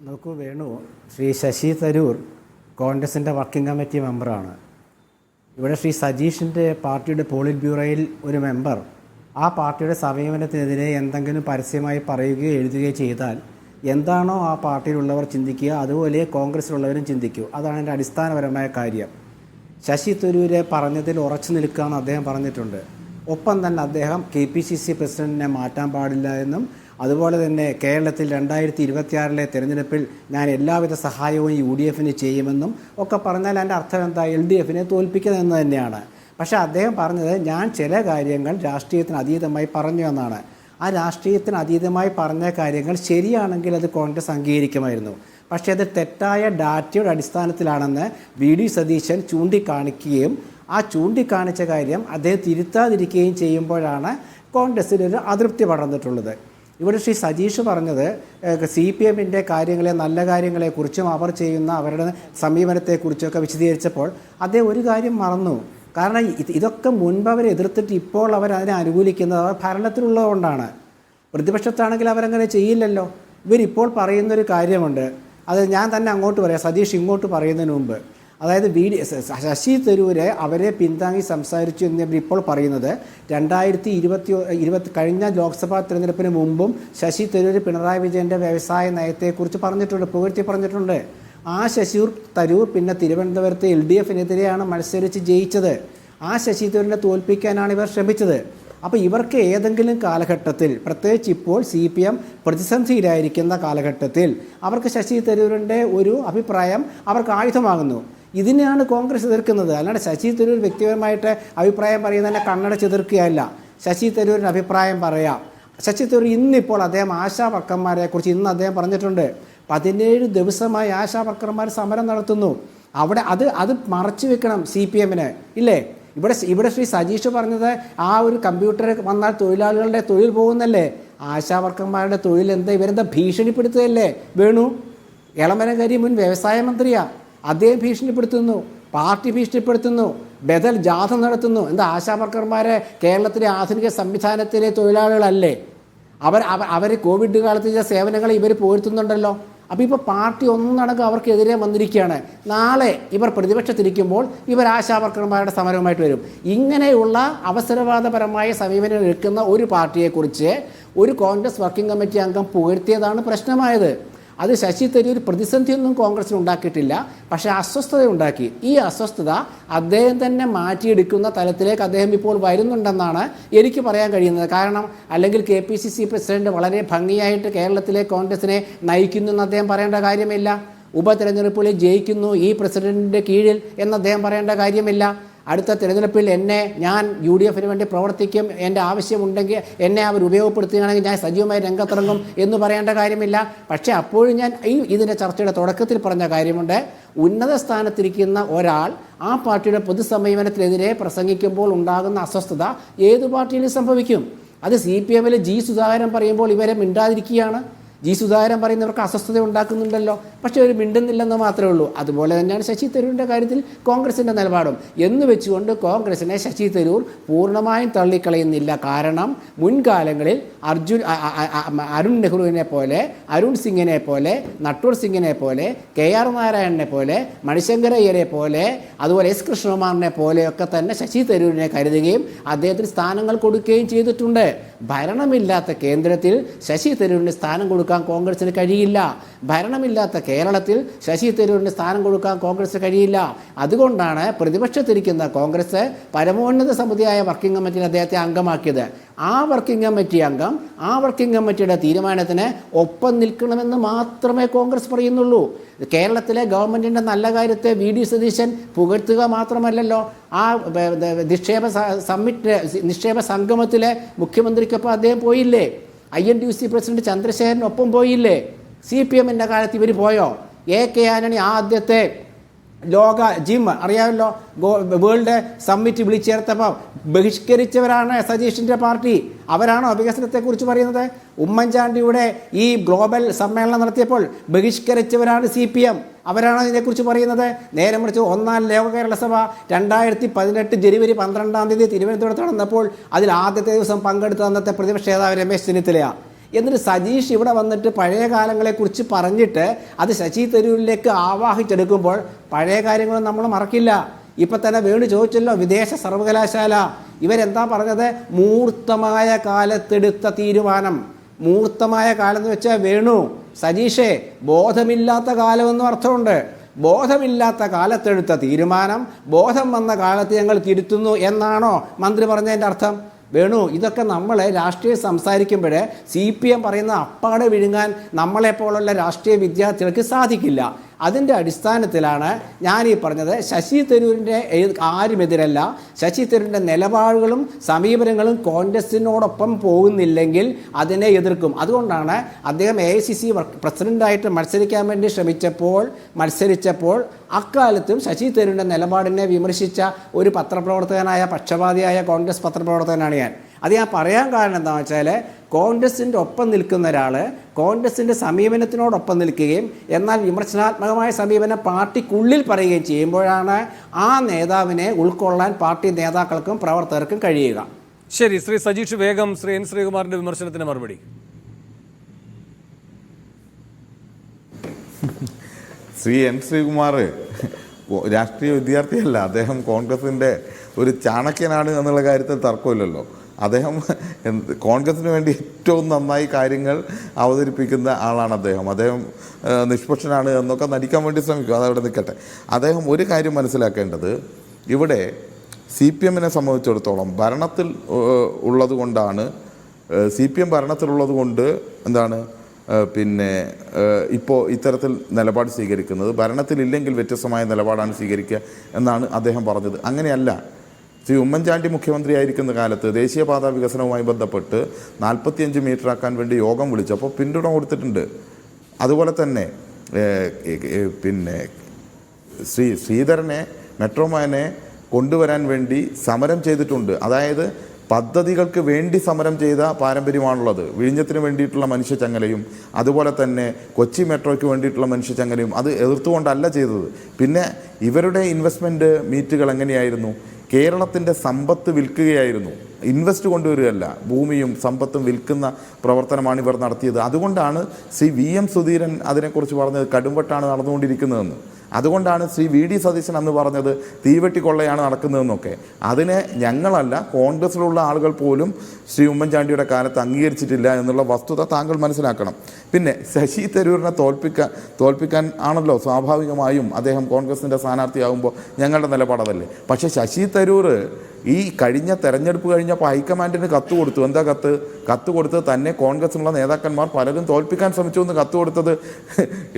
[SPEAKER 4] നോക്കൂ വേണു, ശ്രീ ശശി തരൂർ കോൺഗ്രസിൻ്റെ വർക്കിംഗ് കമ്മിറ്റി മെമ്പറാണ്. ഇവിടെ ശ്രീ സജീഷിൻ്റെ പാർട്ടിയുടെ പോളിറ്റ് ബ്യൂറോയിൽ ഒരു മെമ്പർ ആ പാർട്ടിയുടെ സമീപനത്തിനെതിരെ എന്തെങ്കിലും പരസ്യമായി പറയുകയോ എഴുതുകയോ ചെയ്താൽ എന്താണോ ആ പാർട്ടിയിലുള്ളവർ ചിന്തിക്കുക അതുപോലെ കോൺഗ്രസ്സിലുള്ളവരും ചിന്തിക്കൂ. അതാണ് എൻ്റെ അടിസ്ഥാനപരമായ കാര്യം. ശശി തരൂരെ പറഞ്ഞതിൽ ഉറച്ചു നിൽക്കുകയെന്ന് അദ്ദേഹം പറഞ്ഞിട്ടുണ്ട്. ഒപ്പം തന്നെ അദ്ദേഹം KPCC പ്രസിഡന്റിനെ മാറ്റാൻ പാടില്ല എന്നും അതുപോലെ തന്നെ കേരളത്തിൽ 2026 തെരഞ്ഞെടുപ്പിൽ ഞാൻ എല്ലാവിധ സഹായവും UDF ചെയ്യുമെന്നും ഒക്കെ പറഞ്ഞാൽ എൻ്റെ അർത്ഥം എന്താ? LDF തോൽപ്പിക്കുന്നതെന്ന് തന്നെയാണ്. പക്ഷേ അദ്ദേഹം പറഞ്ഞത് ഞാൻ ചില കാര്യങ്ങൾ രാഷ്ട്രീയത്തിന് അതീതമായി പറഞ്ഞു എന്നാണ്. ആ രാഷ്ട്രീയത്തിന് അതീതമായി പറഞ്ഞ കാര്യങ്ങൾ ശരിയാണെങ്കിൽ അത് കോൺഗ്രസ് അംഗീകരിക്കുമായിരുന്നു. പക്ഷേ അത് തെറ്റായ ഡാറ്റയുടെ അടിസ്ഥാനത്തിലാണെന്ന് VD സതീശൻ ചൂണ്ടിക്കാണിക്കുകയും ആ ചൂണ്ടിക്കാണിച്ച കാര്യം അദ്ദേഹം തിരുത്താതിരിക്കുകയും ചെയ്യുമ്പോഴാണ് കോൺഗ്രസ്സിലൊരു അതൃപ്തി പടർന്നിട്ടുള്ളത്. ഇവിടെ ശ്രീ സജീഷ് പറഞ്ഞത് CPMൻ്റെ കാര്യങ്ങളെ, നല്ല കാര്യങ്ങളെക്കുറിച്ചും അവർ ചെയ്യുന്ന അവരുടെ സമീപനത്തെക്കുറിച്ചൊക്കെ വിശദീകരിച്ചപ്പോൾ അദ്ദേഹം ഒരു കാര്യം മറന്നു. കാരണം ഇതൊക്കെ മുൻപ് അവർ എതിർത്തിട്ട് ഇപ്പോൾ അവർ അതിനെ അനുകൂലിക്കുന്നത് അവർ ഭരണത്തിലുള്ളതുകൊണ്ടാണ്. പ്രതിപക്ഷത്താണെങ്കിൽ അവരങ്ങനെ ചെയ്യില്ലല്ലോ. ഇവരിപ്പോൾ പറയുന്നൊരു കാര്യമുണ്ട്, അത് ഞാൻ തന്നെ അങ്ങോട്ട് പറയാം, സതീഷ് ഇങ്ങോട്ട് പറയുന്നതിന് മുമ്പ്. അതായത് ശശി തരൂരെ അവരെ പിന്താങ്ങി സംസാരിച്ചു എന്നിവർ ഇപ്പോൾ പറയുന്നത് 2020 കഴിഞ്ഞ ലോക്സഭാ തെരഞ്ഞെടുപ്പിന് മുമ്പും ശശി തരൂർ പിണറായി വിജയൻ്റെ വ്യവസായ നയത്തെക്കുറിച്ച് പറഞ്ഞിട്ടുണ്ട്, പുകഴ്ത്തി പറഞ്ഞിട്ടുണ്ട്. ആ ശശി തരൂർ പിന്നെ തിരുവനന്തപുരത്ത് LDFനെതിരെയാണ് മത്സരിച്ച് ജയിച്ചത്. ആ ശശി തരൂരിനെ തോൽപ്പിക്കാനാണ് ഇവർ ശ്രമിച്ചത്. അപ്പോൾ ഇവർക്ക് ഏതെങ്കിലും കാലഘട്ടത്തിൽ, പ്രത്യേകിച്ച് ഇപ്പോൾ CPM പ്രതിസന്ധിയിലായിരിക്കുന്ന കാലഘട്ടത്തിൽ, അവർക്ക് ശശി തരൂരിൻ്റെ ഒരു അഭിപ്രായം അവർക്ക് ആയുധമാകുന്നു. ഇതിനെയാണ് കോൺഗ്രസ് എതിർക്കുന്നത്. അല്ലാണ്ട് ശശി തരൂർ വ്യക്തിപരമായിട്ട് അഭിപ്രായം പറയുന്നതിനെ കണ്ണടച്ച് എതിർക്കുകയല്ല. ശശി തരൂരിൻ്റെ അഭിപ്രായം പറയാം. ശശി തരൂർ ഇന്നിപ്പോൾ അദ്ദേഹം ആശാ വർക്കർമാരെക്കുറിച്ച് ഇന്ന് അദ്ദേഹം പറഞ്ഞിട്ടുണ്ട്, 17 ദിവസമായി ആശാ വർക്കർമാർ സമരം നടത്തുന്നു. അവിടെ അത് മറച്ചു വെക്കണം CPMന് ഇല്ലേ? ഇവിടെ ശ്രീ സജീഷ് പറഞ്ഞത് ആ ഒരു കമ്പ്യൂട്ടർ വന്നാൽ തൊഴിലാളികളുടെ തൊഴിൽ പോകുന്നല്ലേ? ആശാ വർക്കർമാരുടെ തൊഴിൽ എന്താ? ഇവരെന്താ ഭീഷണിപ്പെടുത്തുകയല്ലേ? വേണു എളമനകരി മുൻ വ്യവസായ മന്ത്രിയാണ്, അദ്ദേഹം ഭീഷണിപ്പെടുത്തുന്നു, പാർട്ടി ഭീഷണിപ്പെടുത്തുന്നു, ബദൽ ജാഥ നടത്തുന്നു. എന്താ ആശാ വർക്കർമാരെ കേരളത്തിലെ ആധുനിക സംവിധാനത്തിലെ തൊഴിലാളികളല്ലേ? അവർ കോവിഡ് കാലത്ത് ചെയ്ത സേവനങ്ങളെ ഇവർ പുകഴ്ത്തുന്നുണ്ടല്ലോ. അപ്പോൾ ഇപ്പോൾ പാർട്ടി ഒന്നടങ്കം അവർക്കെതിരെ വന്നിരിക്കുകയാണ്. നാളെ ഇവർ പ്രതിപക്ഷത്തിരിക്കുമ്പോൾ ഇവർ ആശാ വർക്കർമാരുടെ സമരവുമായിട്ട് വരും. ഇങ്ങനെയുള്ള അവസരവാദപരമായ സമീപനം എടുക്കുന്ന ഒരു പാർട്ടിയെക്കുറിച്ച് ഒരു കോൺഗ്രസ് വർക്കിംഗ് കമ്മിറ്റി അംഗം പുകഴ്ത്തിയതാണ് പ്രശ്നമായത്. അത് ശശി തരൂർ പ്രതിസന്ധിയൊന്നും കോൺഗ്രസിന് ഉണ്ടാക്കിയിട്ടില്ല, പക്ഷേ അസ്വസ്ഥത ഉണ്ടാക്കി. ഈ അസ്വസ്ഥത അദ്ദേഹം തന്നെ മാറ്റിയെടുക്കുന്ന തലത്തിലേക്ക് അദ്ദേഹം ഇപ്പോൾ വരുന്നുണ്ടെന്നാണ് എനിക്ക് പറയാൻ കഴിയുന്നത്. കാരണം അല്ലെങ്കിൽ KPCC പ്രസിഡന്റ് വളരെ ഭംഗിയായിട്ട് കേരളത്തിലെ കോൺഗ്രസിനെ നയിക്കുന്നു എന്ന് അദ്ദേഹം പറയേണ്ട കാര്യമില്ല. ഉപതെരഞ്ഞെടുപ്പുകളിൽ ജയിക്കുന്നു ഈ പ്രസിഡന്റിൻ്റെ കീഴിൽ എന്ന് അദ്ദേഹം പറയേണ്ട കാര്യമില്ല. അടുത്ത തിരഞ്ഞെടുപ്പിൽ ഞാൻ UDFന് വേണ്ടി പ്രവർത്തിക്കും, എൻ്റെ ആവശ്യമുണ്ടെങ്കിൽ എന്നെ അവർ ഉപയോഗപ്പെടുത്തുകയാണെങ്കിൽ ഞാൻ സജീവമായി രംഗത്തിറങ്ങും എന്ന് പറയേണ്ട കാര്യമില്ല. പക്ഷേ അപ്പോഴും ഞാൻ ഇതിൻ്റെ ചർച്ചയുടെ തുടക്കത്തിൽ പറഞ്ഞ കാര്യമുണ്ട്, ഉന്നത സ്ഥാനത്തിരിക്കുന്ന ഒരാൾ ആ പാർട്ടിയുടെ പൊതുസമീപനത്തിനെതിരെ പ്രസംഗിക്കുമ്പോൾ ഉണ്ടാകുന്ന അസ്വസ്ഥത ഏത് പാർട്ടിയിലും സംഭവിക്കും. അത് CPMൽ സുധാകരൻ പറയുമ്പോൾ ഇവരെ മിണ്ടാതിരിക്കുകയാണ്. സുധാകരൻ പറയുന്നവർക്ക് അസ്വസ്ഥത ഉണ്ടാക്കുന്നുണ്ടല്ലോ, പക്ഷേ അവർ മിണ്ടുന്നില്ലെന്ന് മാത്രമേ ഉള്ളൂ. അതുപോലെ തന്നെയാണ് ശശി തരൂരിൻ്റെ കാര്യത്തിൽ കോൺഗ്രസിൻ്റെ നിലപാടും. എന്ന് വെച്ചുകൊണ്ട് കോൺഗ്രസിനെ ശശി തരൂർ പൂർണ്ണമായും തള്ളിക്കളയുന്നില്ല. കാരണം മുൻകാലങ്ങളിൽ അരുൺ നെഹ്റുവിനെ പോലെ, അരുൺ സിംഗിനെ പോലെ, നട്ടൂർ സിംഗിനെ പോലെ, KR നാരായണനെ പോലെ, മണിശങ്കരയ്യരെ പോലെ, അതുപോലെ S കൃഷ്ണകുമാറിനെ പോലെയൊക്കെ തന്നെ ശശി തരൂരിനെ കരുതുകയും അദ്ദേഹത്തിന് സ്ഥാനങ്ങൾ കൊടുക്കുകയും ചെയ്തിട്ടുണ്ട്. ഭരണമില്ലാത്ത കേന്ദ്രത്തിൽ ശശി തരൂരിന് സ്ഥാനം കൊടുക്കാൻ കോൺഗ്രസിന് കഴിയില്ല. ഭരണമില്ലാത്ത കേരളത്തിൽ ശശി തരൂരിന് സ്ഥാനം കൊടുക്കാൻ കോൺഗ്രസ് കഴിയില്ല. അതുകൊണ്ടാണ് പ്രതിപക്ഷത്തിരിക്കുന്ന കോൺഗ്രസ് പരമോന്നത സമിതിയായ വർക്കിംഗ് കമ്മിറ്റിയിൽ അദ്ദേഹത്തെ അംഗമാക്കിയത്. ആ വർക്കിംഗ് കമ്മിറ്റി അംഗം ആ വർക്കിംഗ് കമ്മിറ്റിയുടെ തീരുമാനത്തിന് ഒപ്പം നിൽക്കണമെന്ന് മാത്രമേ കോൺഗ്രസ് പറയുന്നുള്ളൂ. കേരളത്തിലെ ഗവൺമെൻറ്റിൻ്റെ നല്ല കാര്യത്തെ VD സതീശൻ പുകഴ്ത്തുക മാത്രമല്ലല്ലോ, ആ നിക്ഷേപ സംഗമത്തിലെ മുഖ്യമന്ത്രിക്കൊപ്പം അദ്ദേഹം പോയില്ലേ? INTUC പ്രസിഡന്റ് ചന്ദ്രശേഖരനൊപ്പം പോയില്ലേ? CPMൻ്റെ കാലത്ത് ഇവർ പോയോ? AK ആന്റണി ആദ്യത്തെ ലോക ജിം അറിയാമല്ലോ, വേൾഡ് സമ്മിറ്റ് വിളിച്ചേർത്തപ്പോൾ ബഹിഷ്കരിച്ചവരാണ് സതീഷിൻ്റെ പാർട്ടി. അവരാണോ വികസനത്തെക്കുറിച്ച് പറയുന്നത്? ഉമ്മൻചാണ്ടിയുടെ ഈ ഗ്ലോബൽ സമ്മേളനം നടത്തിയപ്പോൾ ബഹിഷ്കരിച്ചവരാണ് CPM. അവരാണോ ഇതിനെക്കുറിച്ച് പറയുന്നത്? നേരെ മറിച്ച് 1-ാം ലോക കേരള സഭ 2018 ജനുവരി 12 തിരുവനന്തപുരത്ത് നടന്നപ്പോൾ അതിൽ ആദ്യത്തെ ദിവസം പങ്കെടുത്ത അന്നത്തെ പ്രതിപക്ഷ നേതാവ് രമേശ് ചെന്നിത്തലയാണ്. എന്നിട്ട് സതീഷ് ഇവിടെ വന്നിട്ട് പഴയ കാലങ്ങളെക്കുറിച്ച് പറഞ്ഞിട്ട് അത് ശശി തരൂരിലേക്ക് ആവാഹിച്ചെടുക്കുമ്പോൾ പഴയ കാര്യങ്ങളും നമ്മൾ മറക്കില്ല. ഇപ്പം തന്നെ വേണു ചോദിച്ചല്ലോ, വിദേശ സർവകലാശാല ഇവരെന്താ പറഞ്ഞത്? മൂർത്തമായ കാലത്തെടുത്ത തീരുമാനം. മൂർത്തമായ കാലം എന്ന് വെച്ചാൽ വേണു സതീഷേ ബോധമില്ലാത്ത കാലമെന്നും അർത്ഥമുണ്ട്. ബോധമില്ലാത്ത കാലത്തെടുത്ത തീരുമാനം ബോധം വന്ന കാലത്ത് ഞങ്ങൾ തിരുത്തുന്നു എന്നാണോ മന്ത്രി പറഞ്ഞതിൻ്റെ അർത്ഥം? വേണു, ഇതൊക്കെ നമ്മൾ രാഷ്ട്രീയം സംസാരിക്കുമ്പോൾ CPM പറയുന്ന അപ്പാടെ വിഴുങ്ങാൻ നമ്മളെപ്പോലുള്ള രാഷ്ട്രീയ വിദ്യാർത്ഥികൾക്ക് സാധിക്കില്ല. അതിൻ്റെ അടിസ്ഥാനത്തിലാണ് ഞാൻ ഈ പറഞ്ഞത്. ശശി തരൂരിൻ്റെ ആരുമെതിരല്ല. ശശി തരൂരിൻ്റെ നിലപാടുകളും സമീപനങ്ങളും കോൺഗ്രസിനോടൊപ്പം പോകുന്നില്ലെങ്കിൽ അതിനെ എതിർക്കും. അതുകൊണ്ടാണ് അദ്ദേഹം AICC പ്രസിഡൻ്റായിട്ട് മത്സരിക്കാൻ വേണ്ടി മത്സരിച്ചപ്പോൾ അക്കാലത്തും ശശി തരൂരിൻ്റെ നിലപാടിനെ വിമർശിച്ച ഒരു പത്രപ്രവർത്തകനായ പക്ഷപാതിയായ കോൺഗ്രസ് പത്രപ്രവർത്തകനാണ് ഞാൻ. അത് ഞാൻ പറയാൻ കാരണം എന്താണെന്ന് വെച്ചാൽ, കോൺഗ്രസിൻ്റെ ഒപ്പം നിൽക്കുന്ന ഒരാൾ കോൺഗ്രസിൻ്റെ സമീപനത്തിനോടൊപ്പം നിൽക്കുകയും എന്നാൽ വിമർശനാത്മകമായ സമീപനം പാർട്ടിക്കുള്ളിൽ പറയുകയും ചെയ്യുമ്പോഴാണ് ആ നേതാവിനെ ഉൾക്കൊള്ളാൻ പാർട്ടി നേതാക്കൾക്കും പ്രവർത്തകർക്കും കഴിയുക.
[SPEAKER 1] ശരി, ശ്രീ സജീഷ് വേഗം ശ്രീ N. ശ്രീകുമാറിന്റെ വിമർശനത്തിന് മറുപടി.
[SPEAKER 3] ശ്രീ N. ശ്രീകുമാർ രാഷ്ട്രീയ വിദ്യാർത്ഥിയല്ല. അദ്ദേഹം കോൺഗ്രസിൻ്റെ ഒരു ചാണക്യനാണ് എന്നുള്ള കാര്യത്തിൽ തർക്കമില്ലല്ലോ. അദ്ദേഹം കോൺഗ്രസിന് വേണ്ടി ഏറ്റവും നന്നായി കാര്യങ്ങൾ അവതരിപ്പിക്കുന്ന ആളാണ് അദ്ദേഹം നിഷ്പക്ഷനാണ് എന്നൊക്കെ നടിക്കാൻ വേണ്ടി ശ്രമിക്കും. അതവിടെ നിൽക്കട്ടെ. അദ്ദേഹം ഒരു കാര്യം മനസ്സിലാക്കേണ്ടത്, ഇവിടെ CPMനെ സംബന്ധിച്ചിടത്തോളം ഭരണത്തിൽ ഉള്ളത് കൊണ്ടാണ്, CPM ഭരണത്തിലുള്ളത് കൊണ്ട് എന്താണ് ഇപ്പോൾ ഇത്തരത്തിൽ നിലപാട് സ്വീകരിക്കുന്നത്. ഭരണത്തിലില്ലെങ്കിൽ വ്യത്യസ്തമായ നിലപാടാണ് സ്വീകരിക്കുക എന്നാണ് അദ്ദേഹം പറഞ്ഞത്. അങ്ങനെയല്ല. ശ്രീ ഉമ്മൻചാണ്ടി മുഖ്യമന്ത്രിയായിരിക്കുന്ന കാലത്ത് ദേശീയപാത വികസനവുമായി ബന്ധപ്പെട്ട് 45 മീറ്റർ ആക്കാൻ വേണ്ടി യോഗം വിളിച്ചപ്പോൾ പിന്തുണ കൊടുത്തിട്ടുണ്ട്. അതുപോലെ തന്നെ ശ്രീധരനെ മെട്രോമാനെ കൊണ്ടുവരാൻ വേണ്ടി സമരം ചെയ്തിട്ടുണ്ട്. അതായത് പദ്ധതികൾക്ക് വേണ്ടി സമരം ചെയ്ത പാരമ്പര്യമാണുള്ളത്. വിഴിഞ്ഞത്തിന് വേണ്ടിയിട്ടുള്ള മനുഷ്യച്ചങ്ങലയും അതുപോലെ തന്നെ കൊച്ചി മെട്രോയ്ക്ക് വേണ്ടിയിട്ടുള്ള മനുഷ്യച്ചങ്ങലയും അത് എതിർത്തുകൊണ്ടല്ല ചെയ്തത്. പിന്നെ ഇവരുടെ ഇൻവെസ്റ്റ്മെൻറ്റ് മീറ്റുകൾ എങ്ങനെയായിരുന്നു? കേരളത്തിൻ്റെ സമ്പത്ത് വിൽക്കുകയായിരുന്നു, ഇൻവെസ്റ്റ് കൊണ്ടുവരികയല്ല. ഭൂമിയും സമ്പത്തും വിൽക്കുന്ന പ്രവർത്തനമാണ് ഇവർ നടത്തിയത്. അതുകൊണ്ടാണ് ശ്രീ VM സുധീരൻ അതിനെക്കുറിച്ച് പറഞ്ഞത് കടുംവെട്ടാണ് നടന്നുകൊണ്ടിരിക്കുന്നതെന്ന്. അതുകൊണ്ടാണ് ശ്രീ VD സതീശൻ അന്ന് പറഞ്ഞത് തീവെട്ടിക്കൊള്ളയാണ് നടക്കുന്നതെന്നൊക്കെ. അതിനെ ഞങ്ങളല്ല, കോൺഗ്രസ്സിലുള്ള ആളുകൾ പോലും ശ്രീ ഉമ്മൻചാണ്ടിയുടെ കാലത്ത് അംഗീകരിച്ചിട്ടില്ല എന്നുള്ള വസ്തുത താങ്കൾ മനസ്സിലാക്കണം. പിന്നെ ശശി തരൂരിനെ തോൽപ്പിക്കാൻ ആണല്ലോ സ്വാഭാവികമായും അദ്ദേഹം കോൺഗ്രസിൻ്റെ സ്ഥാനാർത്ഥിയാകുമ്പോൾ ഞങ്ങളുടെ നിലപാടതല്ലേ. പക്ഷേ ശശി തരൂർ ഈ തെരഞ്ഞെടുപ്പ് കഴിഞ്ഞപ്പോൾ ഹൈക്കമാൻഡിന് കത്ത് കൊടുത്തു. എന്താ കത്ത് കൊടുത്തത്? തന്നെ കോൺഗ്രസിലുള്ള നേതാക്കന്മാർ പലരും തോൽപ്പിക്കാൻ ശ്രമിച്ചു എന്ന് കത്ത് കൊടുത്തത്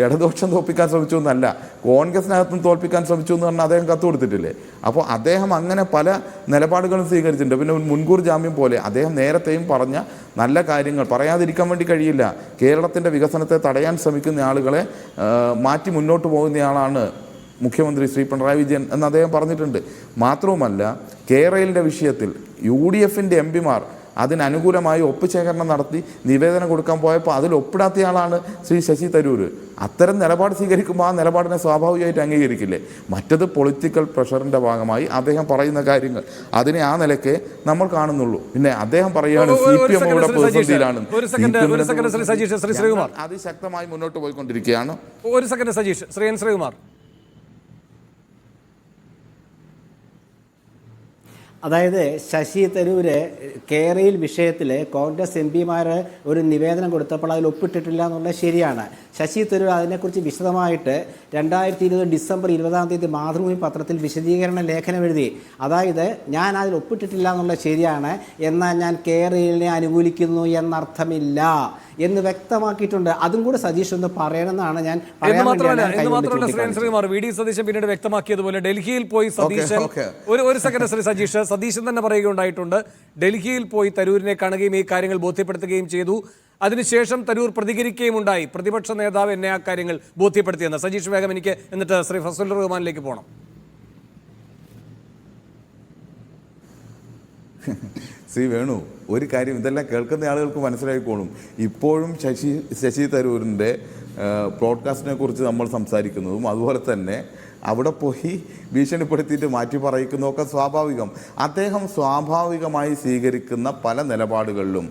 [SPEAKER 3] ഇടതുപക്ഷം തോൽപ്പിക്കാൻ ശ്രമിച്ചു എന്നല്ല, കോൺഗ്രസിനകത്തും തോൽപ്പിക്കാൻ ശ്രമിച്ചു എന്ന് പറഞ്ഞാൽ അദ്ദേഹം കത്ത് കൊടുത്തിട്ടില്ലേ. അപ്പോൾ അദ്ദേഹം അങ്ങനെ പല നിലപാടുകളും സ്വീകരിച്ചിട്ടുണ്ട്. പിന്നെ മുൻകൂർ ജാമ്യം പോലെ അദ്ദേഹം നേരത്തെയും പറഞ്ഞ നല്ല കാര്യങ്ങൾ പറയാതിരിക്കാൻ വേണ്ടി കഴിയില്ല. കേരളത്തിൻ്റെ വികസനത്തെ തടയാൻ ശ്രമിക്കുന്ന ആളുകളെ മാറ്റി മുന്നോട്ട് പോകുന്നയാളാണ് മുഖ്യമന്ത്രി ശ്രീ പിണറായി വിജയൻ എന്ന് അദ്ദേഹം പറഞ്ഞിട്ടുണ്ട്. മാത്രവുമല്ല, കേരളത്തിൻ്റെ വിഷയത്തിൽ UDFൻ്റെ MPമാർ അതിനനുകൂലമായി ഒപ്പുശേഖരണം നടത്തി നിവേദനം കൊടുക്കാൻ പോയപ്പോൾ അതിൽ ഒപ്പിടാത്തയാളാണ് ശ്രീ ശശി തരൂർ. അത്തരം നിലപാട് സ്വീകരിക്കുമ്പോൾ ആ നിലപാടിനെ സ്വാഭാവികമായിട്ട് അംഗീകരിക്കില്ലേ? മറ്റത് പൊളിറ്റിക്കൽ പ്രഷറിൻ്റെ ഭാഗമായി അദ്ദേഹം പറയുന്ന കാര്യങ്ങൾ അതിനെ ആ നിലയ്ക്ക് നമ്മൾ കാണുന്നുള്ളൂ. പിന്നെ അദ്ദേഹം പറയുകയാണ് CPM ഇവിടെ പ്രതിസന്ധിയിലാണ്, അതിശക്തമായി മുന്നോട്ട് പോയിക്കൊണ്ടിരിക്കുകയാണ്.
[SPEAKER 1] ഒരു സെക്കൻഡ് സജീഷ്. ശ്രീ N. ശ്രീകുമാർ.
[SPEAKER 4] അതായത് ശശി തരൂര് കേരയിൽ വിഷയത്തിൽ കോൺഗ്രസ് MPമാർ ഒരു നിവേദനം കൊടുത്തപ്പോൾ അതിൽ ഒപ്പിട്ടിട്ടില്ല എന്നുള്ളത് ശരിയാണ്. ശശി തരൂർ അതിനെക്കുറിച്ച് വിശദമായിട്ട് 2020 ഡിസംബർ 20 മാതൃഭൂമി പത്രത്തിൽ വിശദീകരണ ലേഖനം എഴുതി. അതായത് ഞാൻ അതിൽ ഒപ്പിട്ടിട്ടില്ല എന്നുള്ളത് ശരിയാണ്, എന്നാൽ ഞാൻ കേരളിനെ അനുകൂലിക്കുന്നു എന്നർത്ഥമില്ല എന്ന് വ്യക്തമാക്കിയിട്ടുണ്ട്. അതും കൂടെ സതീഷ് ഒന്ന് പറയണമെന്നാണ് ഞാൻ
[SPEAKER 1] ശ്രീകുമാർ. VD സതീശൻ പിന്നീട് വ്യക്തമാക്കിയതുപോലെ ഡൽഹിയിൽ പോയി സതീശൻ ഒരു സെക്കൻഡ് ശ്രീ സജീഷ്, സതീശൻ തന്നെ പറയുകയുണ്ടായിട്ടുണ്ട്, ഡൽഹിയിൽ പോയി തരൂരിനെ കാണുകയും ഈ കാര്യങ്ങൾ ബോധ്യപ്പെടുത്തുകയും ചെയ്തു. അതിനുശേഷം തരൂർ പ്രതികരിക്കുകയും ഉണ്ടായി, പ്രതിപക്ഷ നേതാവ് എന്നെ ആ കാര്യങ്ങൾ ബോധ്യപ്പെടുത്തിയെന്ന്. സജീഷ് വേഗം എനിക്ക് എന്നിട്ട് ശ്രീ ഫസലുർ റഹ്മാനിലേക്ക് പോകണം.
[SPEAKER 3] ശ്രീ വേണു, ഒരു കാര്യം ഇതെല്ലാം കേൾക്കുന്ന ആളുകൾക്ക് മനസ്സിലായിക്കോളും. ഇപ്പോഴും ശശി തരൂരിൻ്റെ പ്രോഡ്കാസ്റ്റിനെ കുറിച്ച് നമ്മൾ സംസാരിക്കുന്നതും അതുപോലെ തന്നെ അവിടെ പോയി ഭീഷണിപ്പെടുത്തിയിട്ട് മാറ്റി പറയിക്കുന്നതൊക്കെ സ്വാഭാവികം. അദ്ദേഹം സ്വാഭാവികമായി സ്വീകരിക്കുന്ന പല നിലപാടുകളിലും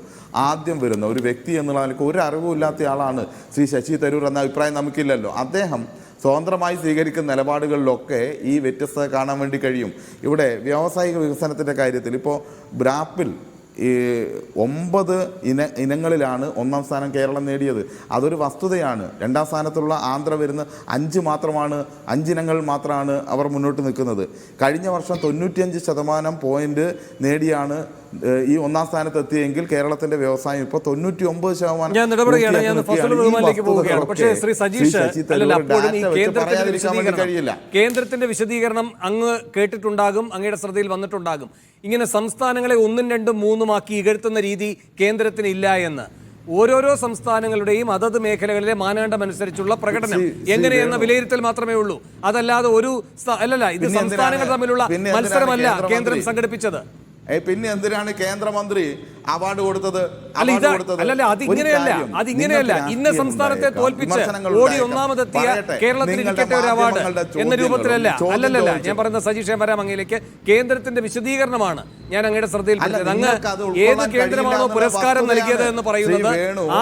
[SPEAKER 3] ആദ്യം വരുന്ന ഒരു വ്യക്തി എന്നുള്ള നിലയ്ക്ക് ഒരു അറിവുമില്ലാത്ത ആളാണ് ശ്രീ ശശി തരൂർ എന്ന അഭിപ്രായം നമുക്കില്ലല്ലോ. അദ്ദേഹം സ്വതന്ത്രമായി സ്വീകരിക്കുന്ന നിലപാടുകളിലൊക്കെ ഈ വ്യത്യസ്തത കാണാൻ വേണ്ടി കഴിയും. ഇവിടെ വ്യാവസായിക വികസനത്തിൻ്റെ കാര്യത്തിൽ ഇപ്പോൾ ബ്രാപ്പിൽ ഈ 9 ഇനങ്ങളിലാണ് 1-ാം സ്ഥാനം കേരളം നേടിയത്. അതൊരു വസ്തുതയാണ്. 2-ാം സ്ഥാനത്തുള്ള ആന്ധ്ര വരുന്ന 5 ഇനങ്ങൾ മാത്രമാണ് അവർ മുന്നോട്ട് നിൽക്കുന്നത്. കഴിഞ്ഞ വർഷം 95% പോയിന്റ് നേടിയാണ് ഈ ഒന്നാം സ്ഥാനത്ത് എത്തിയെങ്കിൽ കേരളത്തിന്റെ വ്യവസായം ഇപ്പോൾ 99%
[SPEAKER 1] ഞാൻ ഇടപെടുകയാണ്. ഞാൻ ഫസൽ റഹ്മാനിലേക്ക് പോവുകയാണ്. പക്ഷേ ശ്രീ സജീഷ് അല്ലല്ല, അപ്പോഴും ഈ കേന്ദ്രത്തിന്റെ വിശദീകരണം അങ്ങ് കേട്ടിട്ടുണ്ടാകും, അങ്ങയുടെ ശ്രദ്ധയിൽ വന്നിട്ടുണ്ടാകും. ഇങ്ങനെ സംസ്ഥാനങ്ങളെ 1ഉം 2ഉം 3ഉം ആക്കി ഇകഴ്ത്തുന്ന രീതി കേന്ദ്രത്തിന് ഇല്ല എന്ന്. ഓരോരോ സംസ്ഥാനങ്ങളുടെയും അതത് മേഖലകളിലെ മാനദണ്ഡം അനുസരിച്ചുള്ള പ്രകടനം എങ്ങനെയെന്ന വിലയിരുത്തൽ മാത്രമേ ഉള്ളൂ. അതല്ലാതെ ഒരു അല്ലല്ല, ഇത് സംസ്ഥാനങ്ങൾ തമ്മിലുള്ള മത്സരമല്ല കേന്ദ്രം സംഘടിപ്പിച്ചത്.
[SPEAKER 3] പിന്നെ എന്തിനാണ് കേന്ദ്രമന്ത്രി അവാർഡ് കൊടുത്തത്?
[SPEAKER 1] അല്ലല്ല, അതിങ്ങനെയല്ല. ഇന്ന സംസ്ഥാനത്തെ തോൽപ്പിച്ച് ഓടി ഒന്നാമതെത്തിയ കേരളത്തിന് ഇരിക്കട്ടെ ഒരു അവാർഡ് എന്ന രൂപത്തിലല്ല. അല്ലല്ല, ഞാൻ പറയുന്ന സജീഷ് വരാം അങ്ങയിലേക്ക്. കേന്ദ്രത്തിന്റെ വിശദീകരണമാണ് ഞാൻ അങ്ങയുടെ ശ്രദ്ധയിൽപ്പെടുത്തിയത്. അങ്ങ് ഏത് കേന്ദ്രമാണോ പുരസ്കാരം നൽകിയത് എന്ന് പറയുന്നത്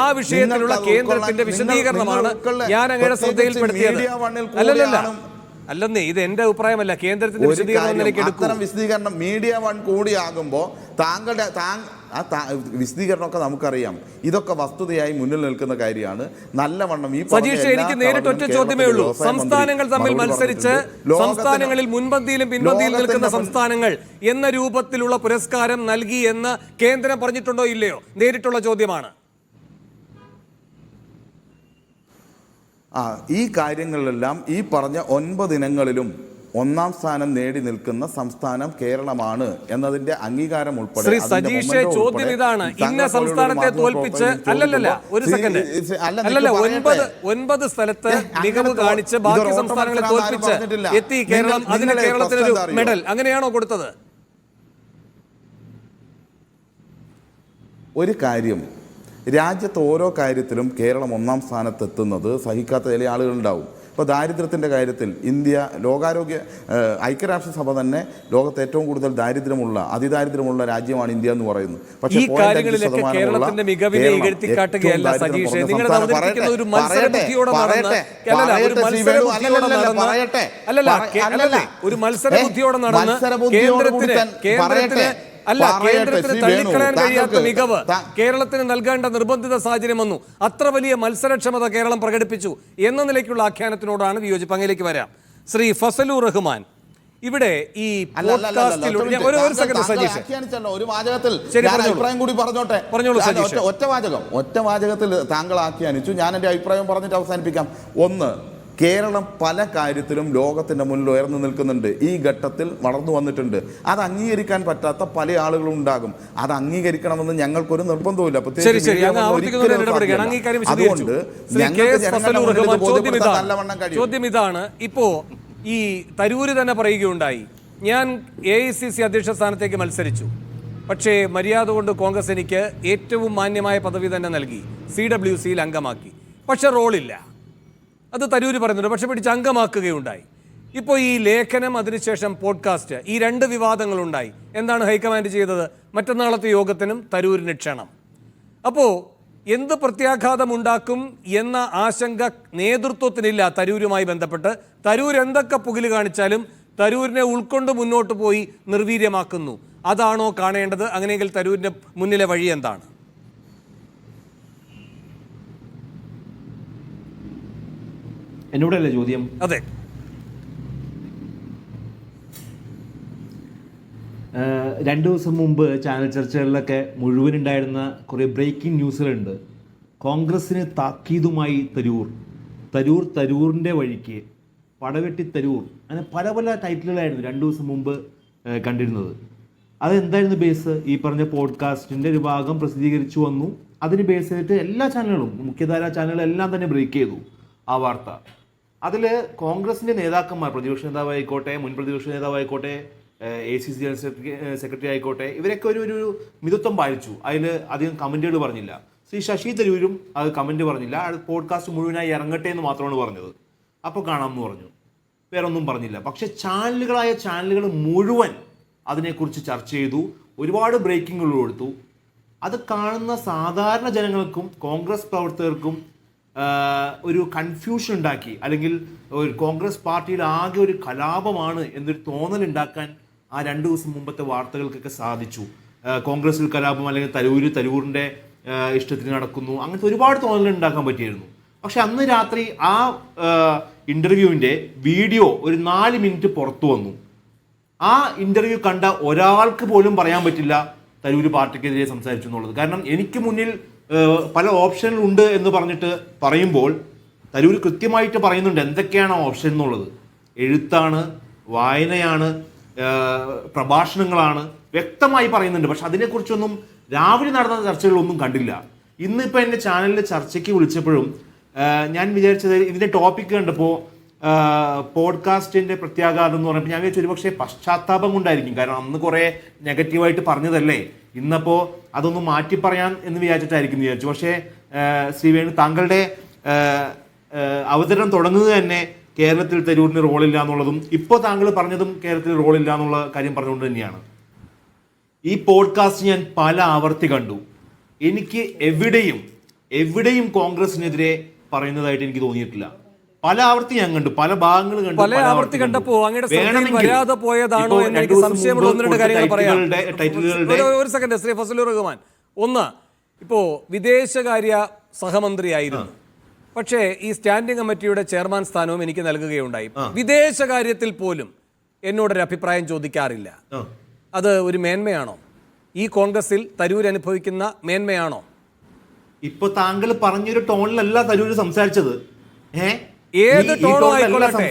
[SPEAKER 1] ആ വിഷയത്തിലുള്ള കേന്ദ്രത്തിന്റെ വിശദീകരണമാണ് ഞാൻ അങ്ങയുടെ ശ്രദ്ധയിൽപ്പെടുത്തിയത്. അല്ലെന്നേ, ഇത് എന്റെ അഭിപ്രായമല്ല, കേന്ദ്രത്തിന്റെ
[SPEAKER 3] വിശദീകരണം മീഡിയ വൺ കൂടിയാകുമ്പോൾ താങ്കളുടെ വിശദീകരണമൊക്കെ നമുക്കറിയാം. ഇതൊക്കെ വസ്തുതയായി മുന്നിൽ നിൽക്കുന്ന കാര്യമാണ്. നല്ലവണ്ണം ഈ
[SPEAKER 1] സജീഷ്, എനിക്ക് നേരിട്ട് ഒറ്റ ചോദ്യമേ ഉള്ളൂ. സംസ്ഥാനങ്ങൾ തമ്മിൽ മത്സരിച്ച് സംസ്ഥാനങ്ങളിൽ മുൻപന്തിയിലും പിൻപന്തിയിലും നിൽക്കുന്ന സംസ്ഥാനങ്ങൾ എന്ന രൂപത്തിലുള്ള പുരസ്കാരം നൽകി എന്ന് കേന്ദ്രം പറഞ്ഞിട്ടുണ്ടോ ഇല്ലയോ? നേരിട്ടുള്ള ചോദ്യമാണ്.
[SPEAKER 3] ഈ കാര്യങ്ങളിലെല്ലാം ഈ പറഞ്ഞ 9 ഇനങ്ങളിലും ഒന്നാം സ്ഥാനം നേടി നിൽക്കുന്ന സംസ്ഥാനം കേരളമാണ് എന്നതിന്റെ അംഗീകാരം ഉൾപ്പെടെ.
[SPEAKER 1] ശ്രീ സജീഷ്, ചോദ്യം ഇതാണ്, ഇന്ന സംസ്ഥാനത്തെ തോൽപ്പിച്ച് അല്ലല്ല, ഒരു സെക്കൻഡ്, അല്ലല്ല, 9 സ്ഥലത്ത് മികവ് കാണിച്ച് ബാക്കി സംസ്ഥാനങ്ങളെ തോൽപ്പിച്ച് എത്തി കേരളം, അതിന് കേരളത്തിനൊരു മെഡൽ അങ്ങനെയാണോ കൊടുത്തത്?
[SPEAKER 3] ഒരു കാര്യം, രാജ്യത്ത് ഓരോ കാര്യത്തിലും കേരളം ഒന്നാം സ്ഥാനത്തെത്തുന്നത് സഹിക്കാത്ത ചില ആളുകളുണ്ടാവും. ഇപ്പോൾ ദാരിദ്ര്യത്തിൻ്റെ കാര്യത്തിൽ ഐക്യരാഷ്ട്രസഭ തന്നെ ലോകത്ത് ഏറ്റവും കൂടുതൽ അതിദാരിദ്ര്യമുള്ള രാജ്യമാണ് ഇന്ത്യ എന്ന് പറയുന്നു. പക്ഷേ
[SPEAKER 1] കേരളത്തിന്റെ മികവിനെ ഇകഴ്ത്തിക്കാട്ടുകയല്ല സജീഷ്, നിങ്ങൾ അവതരിപ്പിക്കുന്ന ഒരു മത്സരബുദ്ധിയോടെ നടന്ന് കേന്ദ്രത്തിന് തള്ളിക്കളയാൻ കഴിയാത്ത മികവ് കേരളത്തിന് നൽകേണ്ട നിർബന്ധിത സാഹചര്യം വന്നു. അത്ര വലിയ മത്സരക്ഷമത കേരളം പ്രകടിപ്പിച്ചു എന്ന നിലയ്ക്കുള്ള ആഖ്യാനത്തിനോടാണ് വിയോജിപ്പ്. അങ്ങയിലേക്ക് വരാം. ശ്രീ ഫസലുർ റഹ്മാൻ, ഇവിടെ ഈ
[SPEAKER 3] ഒറ്റ വാചകത്തിൽ താങ്കൾ ആഖ്യാനിച്ചു. ഞാൻ എൻ്റെ അഭിപ്രായം പറഞ്ഞിട്ട് അവസാനിപ്പിക്കാം. ഒന്ന്, കേരളം പല കാര്യത്തിലും ലോകത്തിൻ്റെ മുന്നിൽ ഉയർന്നു നിൽക്കുന്നുണ്ട്. ഈ ഘട്ടത്തിൽ വളർന്നു വന്നിട്ടുണ്ട്. അത് അംഗീകരിക്കാൻ പറ്റാത്ത പല ആളുകളും ഉണ്ടാകും. അത് അംഗീകരിക്കണമെന്ന് ഞങ്ങൾക്കൊരു നിർബന്ധവുമില്ല.
[SPEAKER 1] ചോദ്യം ഇതാണ്, ഇപ്പോ ഈ തരൂര് തന്നെ പറയുകയുണ്ടായി, ഞാൻ AICC അധ്യക്ഷ സ്ഥാനത്തേക്ക് മത്സരിച്ചു, പക്ഷേ മര്യാദ കൊണ്ട് കോൺഗ്രസ് എനിക്ക് ഏറ്റവും മാന്യമായ പദവി തന്നെ നൽകി, CWCയിൽ അംഗമാക്കി, പക്ഷെ റോളില്ല. അത് തരൂര് പറയുന്നുണ്ട്, പക്ഷെ പിടിച്ച് അംഗമാക്കുകയുണ്ടായി. ഇപ്പോൾ ഈ ലേഖനം, അതിനുശേഷം പോഡ്കാസ്റ്റ്, ഈ 2 വിവാദങ്ങളുണ്ടായി. എന്താണ് ഹൈക്കമാൻഡ് ചെയ്തത്? മറ്റന്നാളത്തെ യോഗത്തിനും തരൂരിന് ക്ഷണം. അപ്പോൾ എന്ത് പ്രത്യാഘാതമുണ്ടാക്കും എന്ന ആശങ്ക നേതൃത്വത്തിനില്ല തരൂരുമായി ബന്ധപ്പെട്ട്. തരൂർ എന്തൊക്കെ പുകില് കാണിച്ചാലും തരൂരിനെ ഉൾക്കൊണ്ട് മുന്നോട്ട് പോയി നിർവീര്യമാക്കുന്നു. അതാണോ കാണേണ്ടത്? അങ്ങനെയെങ്കിൽ തരൂരിൻ്റെ മുന്നിലെ വഴി എന്താണ്?
[SPEAKER 5] എന്നോടല്ലേ ചോദ്യം?
[SPEAKER 1] അതെ.
[SPEAKER 5] 2 ദിവസം മുമ്പ് ചാനൽ ചർച്ചകളിലൊക്കെ മുഴുവനുണ്ടായിരുന്ന കുറേ ബ്രേക്കിംഗ് ന്യൂസുകളുണ്ട്. കോൺഗ്രസിന് താക്കീതുമായി തരൂറിൻ്റെ വഴിക്ക്, പടവെട്ടി തരൂർ, അങ്ങനെ പല പല ടൈറ്റിലുകളായിരുന്നു 2 ദിവസം മുമ്പ് കണ്ടിരുന്നത്. അതെന്തായിരുന്നു ബേസ്? ഈ പറഞ്ഞ പോഡ്കാസ്റ്റിൻ്റെ ഒരു ഭാഗം പ്രസിദ്ധീകരിച്ചു വന്നു. അതിന് ബേസ് ചെയ്തിട്ട് എല്ലാ ചാനലുകളും, മുഖ്യധാരാ ചാനലുകളെല്ലാം തന്നെ ബ്രേക്ക് ചെയ്തു ആ വാർത്ത. അതിൽ കോൺഗ്രസിൻ്റെ നേതാക്കന്മാർ, പ്രതിപക്ഷ നേതാവായിക്കോട്ടെ, മുൻ പ്രതിപക്ഷ നേതാവായിക്കോട്ടെ, AICC ജനറൽ സെക്രട്ടറി ആയിക്കോട്ടെ, ഇവരൊക്കെ ഒരു മിതത്വം പാലിച്ചു. അതിൽ അധികം കമൻറ്റുകൾ പറഞ്ഞില്ല. ശ്രീ ശശി തരൂരും അത് കമൻറ്റ് പറഞ്ഞില്ല. അത് പോഡ്കാസ്റ്റ് മുഴുവനായി ഇറങ്ങട്ടെ എന്ന് മാത്രമാണ് പറഞ്ഞത്. അപ്പോൾ കാണാമെന്ന് പറഞ്ഞു, വേറെ ഒന്നും പറഞ്ഞില്ല. പക്ഷെ ചാനലുകൾ മുഴുവൻ അതിനെക്കുറിച്ച് ചർച്ച ചെയ്തു, ഒരുപാട് ബ്രേക്കിങ്ങുകൾ കൊടുത്തു. അത് കാണുന്ന സാധാരണ ജനങ്ങൾക്കും കോൺഗ്രസ് പ്രവർത്തകർക്കും ഒരു കൺഫ്യൂഷൻ ഉണ്ടാക്കി, അല്ലെങ്കിൽ ഒരു കോൺഗ്രസ് പാർട്ടിയിൽ ആകെ ഒരു കലാപമാണ് എന്നൊരു തോന്നലുണ്ടാക്കാൻ ആ 2 ദിവസം മുമ്പത്തെ വാർത്തകൾക്കൊക്കെ സാധിച്ചു. കോൺഗ്രസിൽ കലാപം, അല്ലെങ്കിൽ തരൂരിൻ്റെ ഇഷ്ടത്തിന് നടക്കുന്നു, അങ്ങനത്തെ ഒരുപാട് തോന്നലുകൾ ഉണ്ടാക്കാൻ പറ്റിയിരുന്നു. പക്ഷെ അന്ന് രാത്രി ആ ഇൻ്റർവ്യൂവിൻ്റെ വീഡിയോ ഒരു 4 മിനിറ്റ് പുറത്തു വന്നു. ആ ഇൻ്റർവ്യൂ കണ്ട ഒരാൾക്ക് പോലും പറയാൻ പറ്റില്ല തരൂർ പാർട്ടിക്കെതിരെ സംസാരിച്ചു എന്നുള്ളത്. കാരണം എനിക്ക് മുന്നിൽ പല ഓപ്ഷനുകളുണ്ട് എന്ന് പറഞ്ഞിട്ട് പറയുമ്പോൾ തരൂർ കൃത്യമായിട്ട് പറയുന്നുണ്ട് എന്തൊക്കെയാണ് ഓപ്ഷൻ എന്നുള്ളത്. എഴുത്താണ്, വായനയാണ്, പ്രഭാഷണങ്ങളാണ്, വ്യക്തമായി പറയുന്നുണ്ട്. പക്ഷെ അതിനെക്കുറിച്ചൊന്നും രാവിലെ നടന്ന ചർച്ചകളൊന്നും കണ്ടില്ല. ഇന്നിപ്പോൾ എൻ്റെ ചാനലിൽ ചർച്ചയ്ക്ക് വിളിച്ചപ്പോഴും ഞാൻ വിചാരിച്ചത് ഇതിൻ്റെ ടോപ്പിക്ക് കണ്ടപ്പോൾ പോഡ്കാസ്റ്റിൻ്റെ പ്രത്യാഘാതം എന്ന് പറഞ്ഞപ്പോൾ ഞാൻ വിചാരിച്ചു ഒരുപക്ഷെ പശ്ചാത്താപം കൊണ്ടായിരിക്കും. കാരണം അന്ന് കുറേ നെഗറ്റീവായിട്ട് പറഞ്ഞതല്ലേ, ഇന്നപ്പോൾ അതൊന്ന് മാറ്റി പറയാൻ എന്ന് വിചാരിച്ചിട്ടായിരിക്കും വിചാരിച്ചു. പക്ഷേ ശ്രീ വേണു, താങ്കളുടെ അവതരണം തുടങ്ങുന്നത് തന്നെ കേരളത്തിൽ തരൂരിന് റോളില്ല എന്നുള്ളതും ഇപ്പോൾ താങ്കൾ പറഞ്ഞതും കേരളത്തിൽ റോളില്ല എന്നുള്ള കാര്യം പറഞ്ഞുകൊണ്ട് തന്നെയാണ്. ഈ പോഡ്കാസ്റ്റ് ഞാൻ പല ആവർത്തി കണ്ടു. എനിക്ക് എവിടെയും കോൺഗ്രസിനെതിരെ പറയുന്നതായിട്ട് എനിക്ക് തോന്നിയിട്ടില്ല. പല ആവർത്തി ഞാൻ കണ്ടു, പല ഭാഗങ്ങൾ കണ്ടു.
[SPEAKER 1] പല ആവർത്തി കണ്ടപ്പോ അങ്ങയുടെ ശ്രദ്ധയിൽ വരാതെ പോയതാണോ എന്ന് എനിക്ക് സംശയമുള്ള ഒന്ന് രണ്ട് കാര്യങ്ങൾ പറയാം. ഒരു സെക്കൻഡ് ശ്രീ ഫസലുർ റഹ്മാൻ. ഒന്ന്, ഇപ്പോ വിദേശകാര്യ സഹമന്ത്രിയായിരുന്നു, പക്ഷേ ഈ സ്റ്റാൻഡിംഗ് കമ്മിറ്റിയുടെ ചെയർമാൻ സ്ഥാനവും എനിക്ക് നൽകുകയുണ്ടായി. വിദേശകാര്യത്തിൽ പോലും എന്നോടൊരു അഭിപ്രായം ചോദിക്കാറില്ല. അത് ഒരു മേന്മയാണോ? ഈ കോൺഗ്രസിൽ തരൂർ അനുഭവിക്കുന്ന മേന്മയാണോ?
[SPEAKER 5] ഇപ്പൊ താങ്കൾ പറഞ്ഞൊരു ടോണിലല്ല തരൂർ സംസാരിച്ചത്.
[SPEAKER 1] ഏത് ടോണോ ആയിക്കൊള്ളട്ടെ,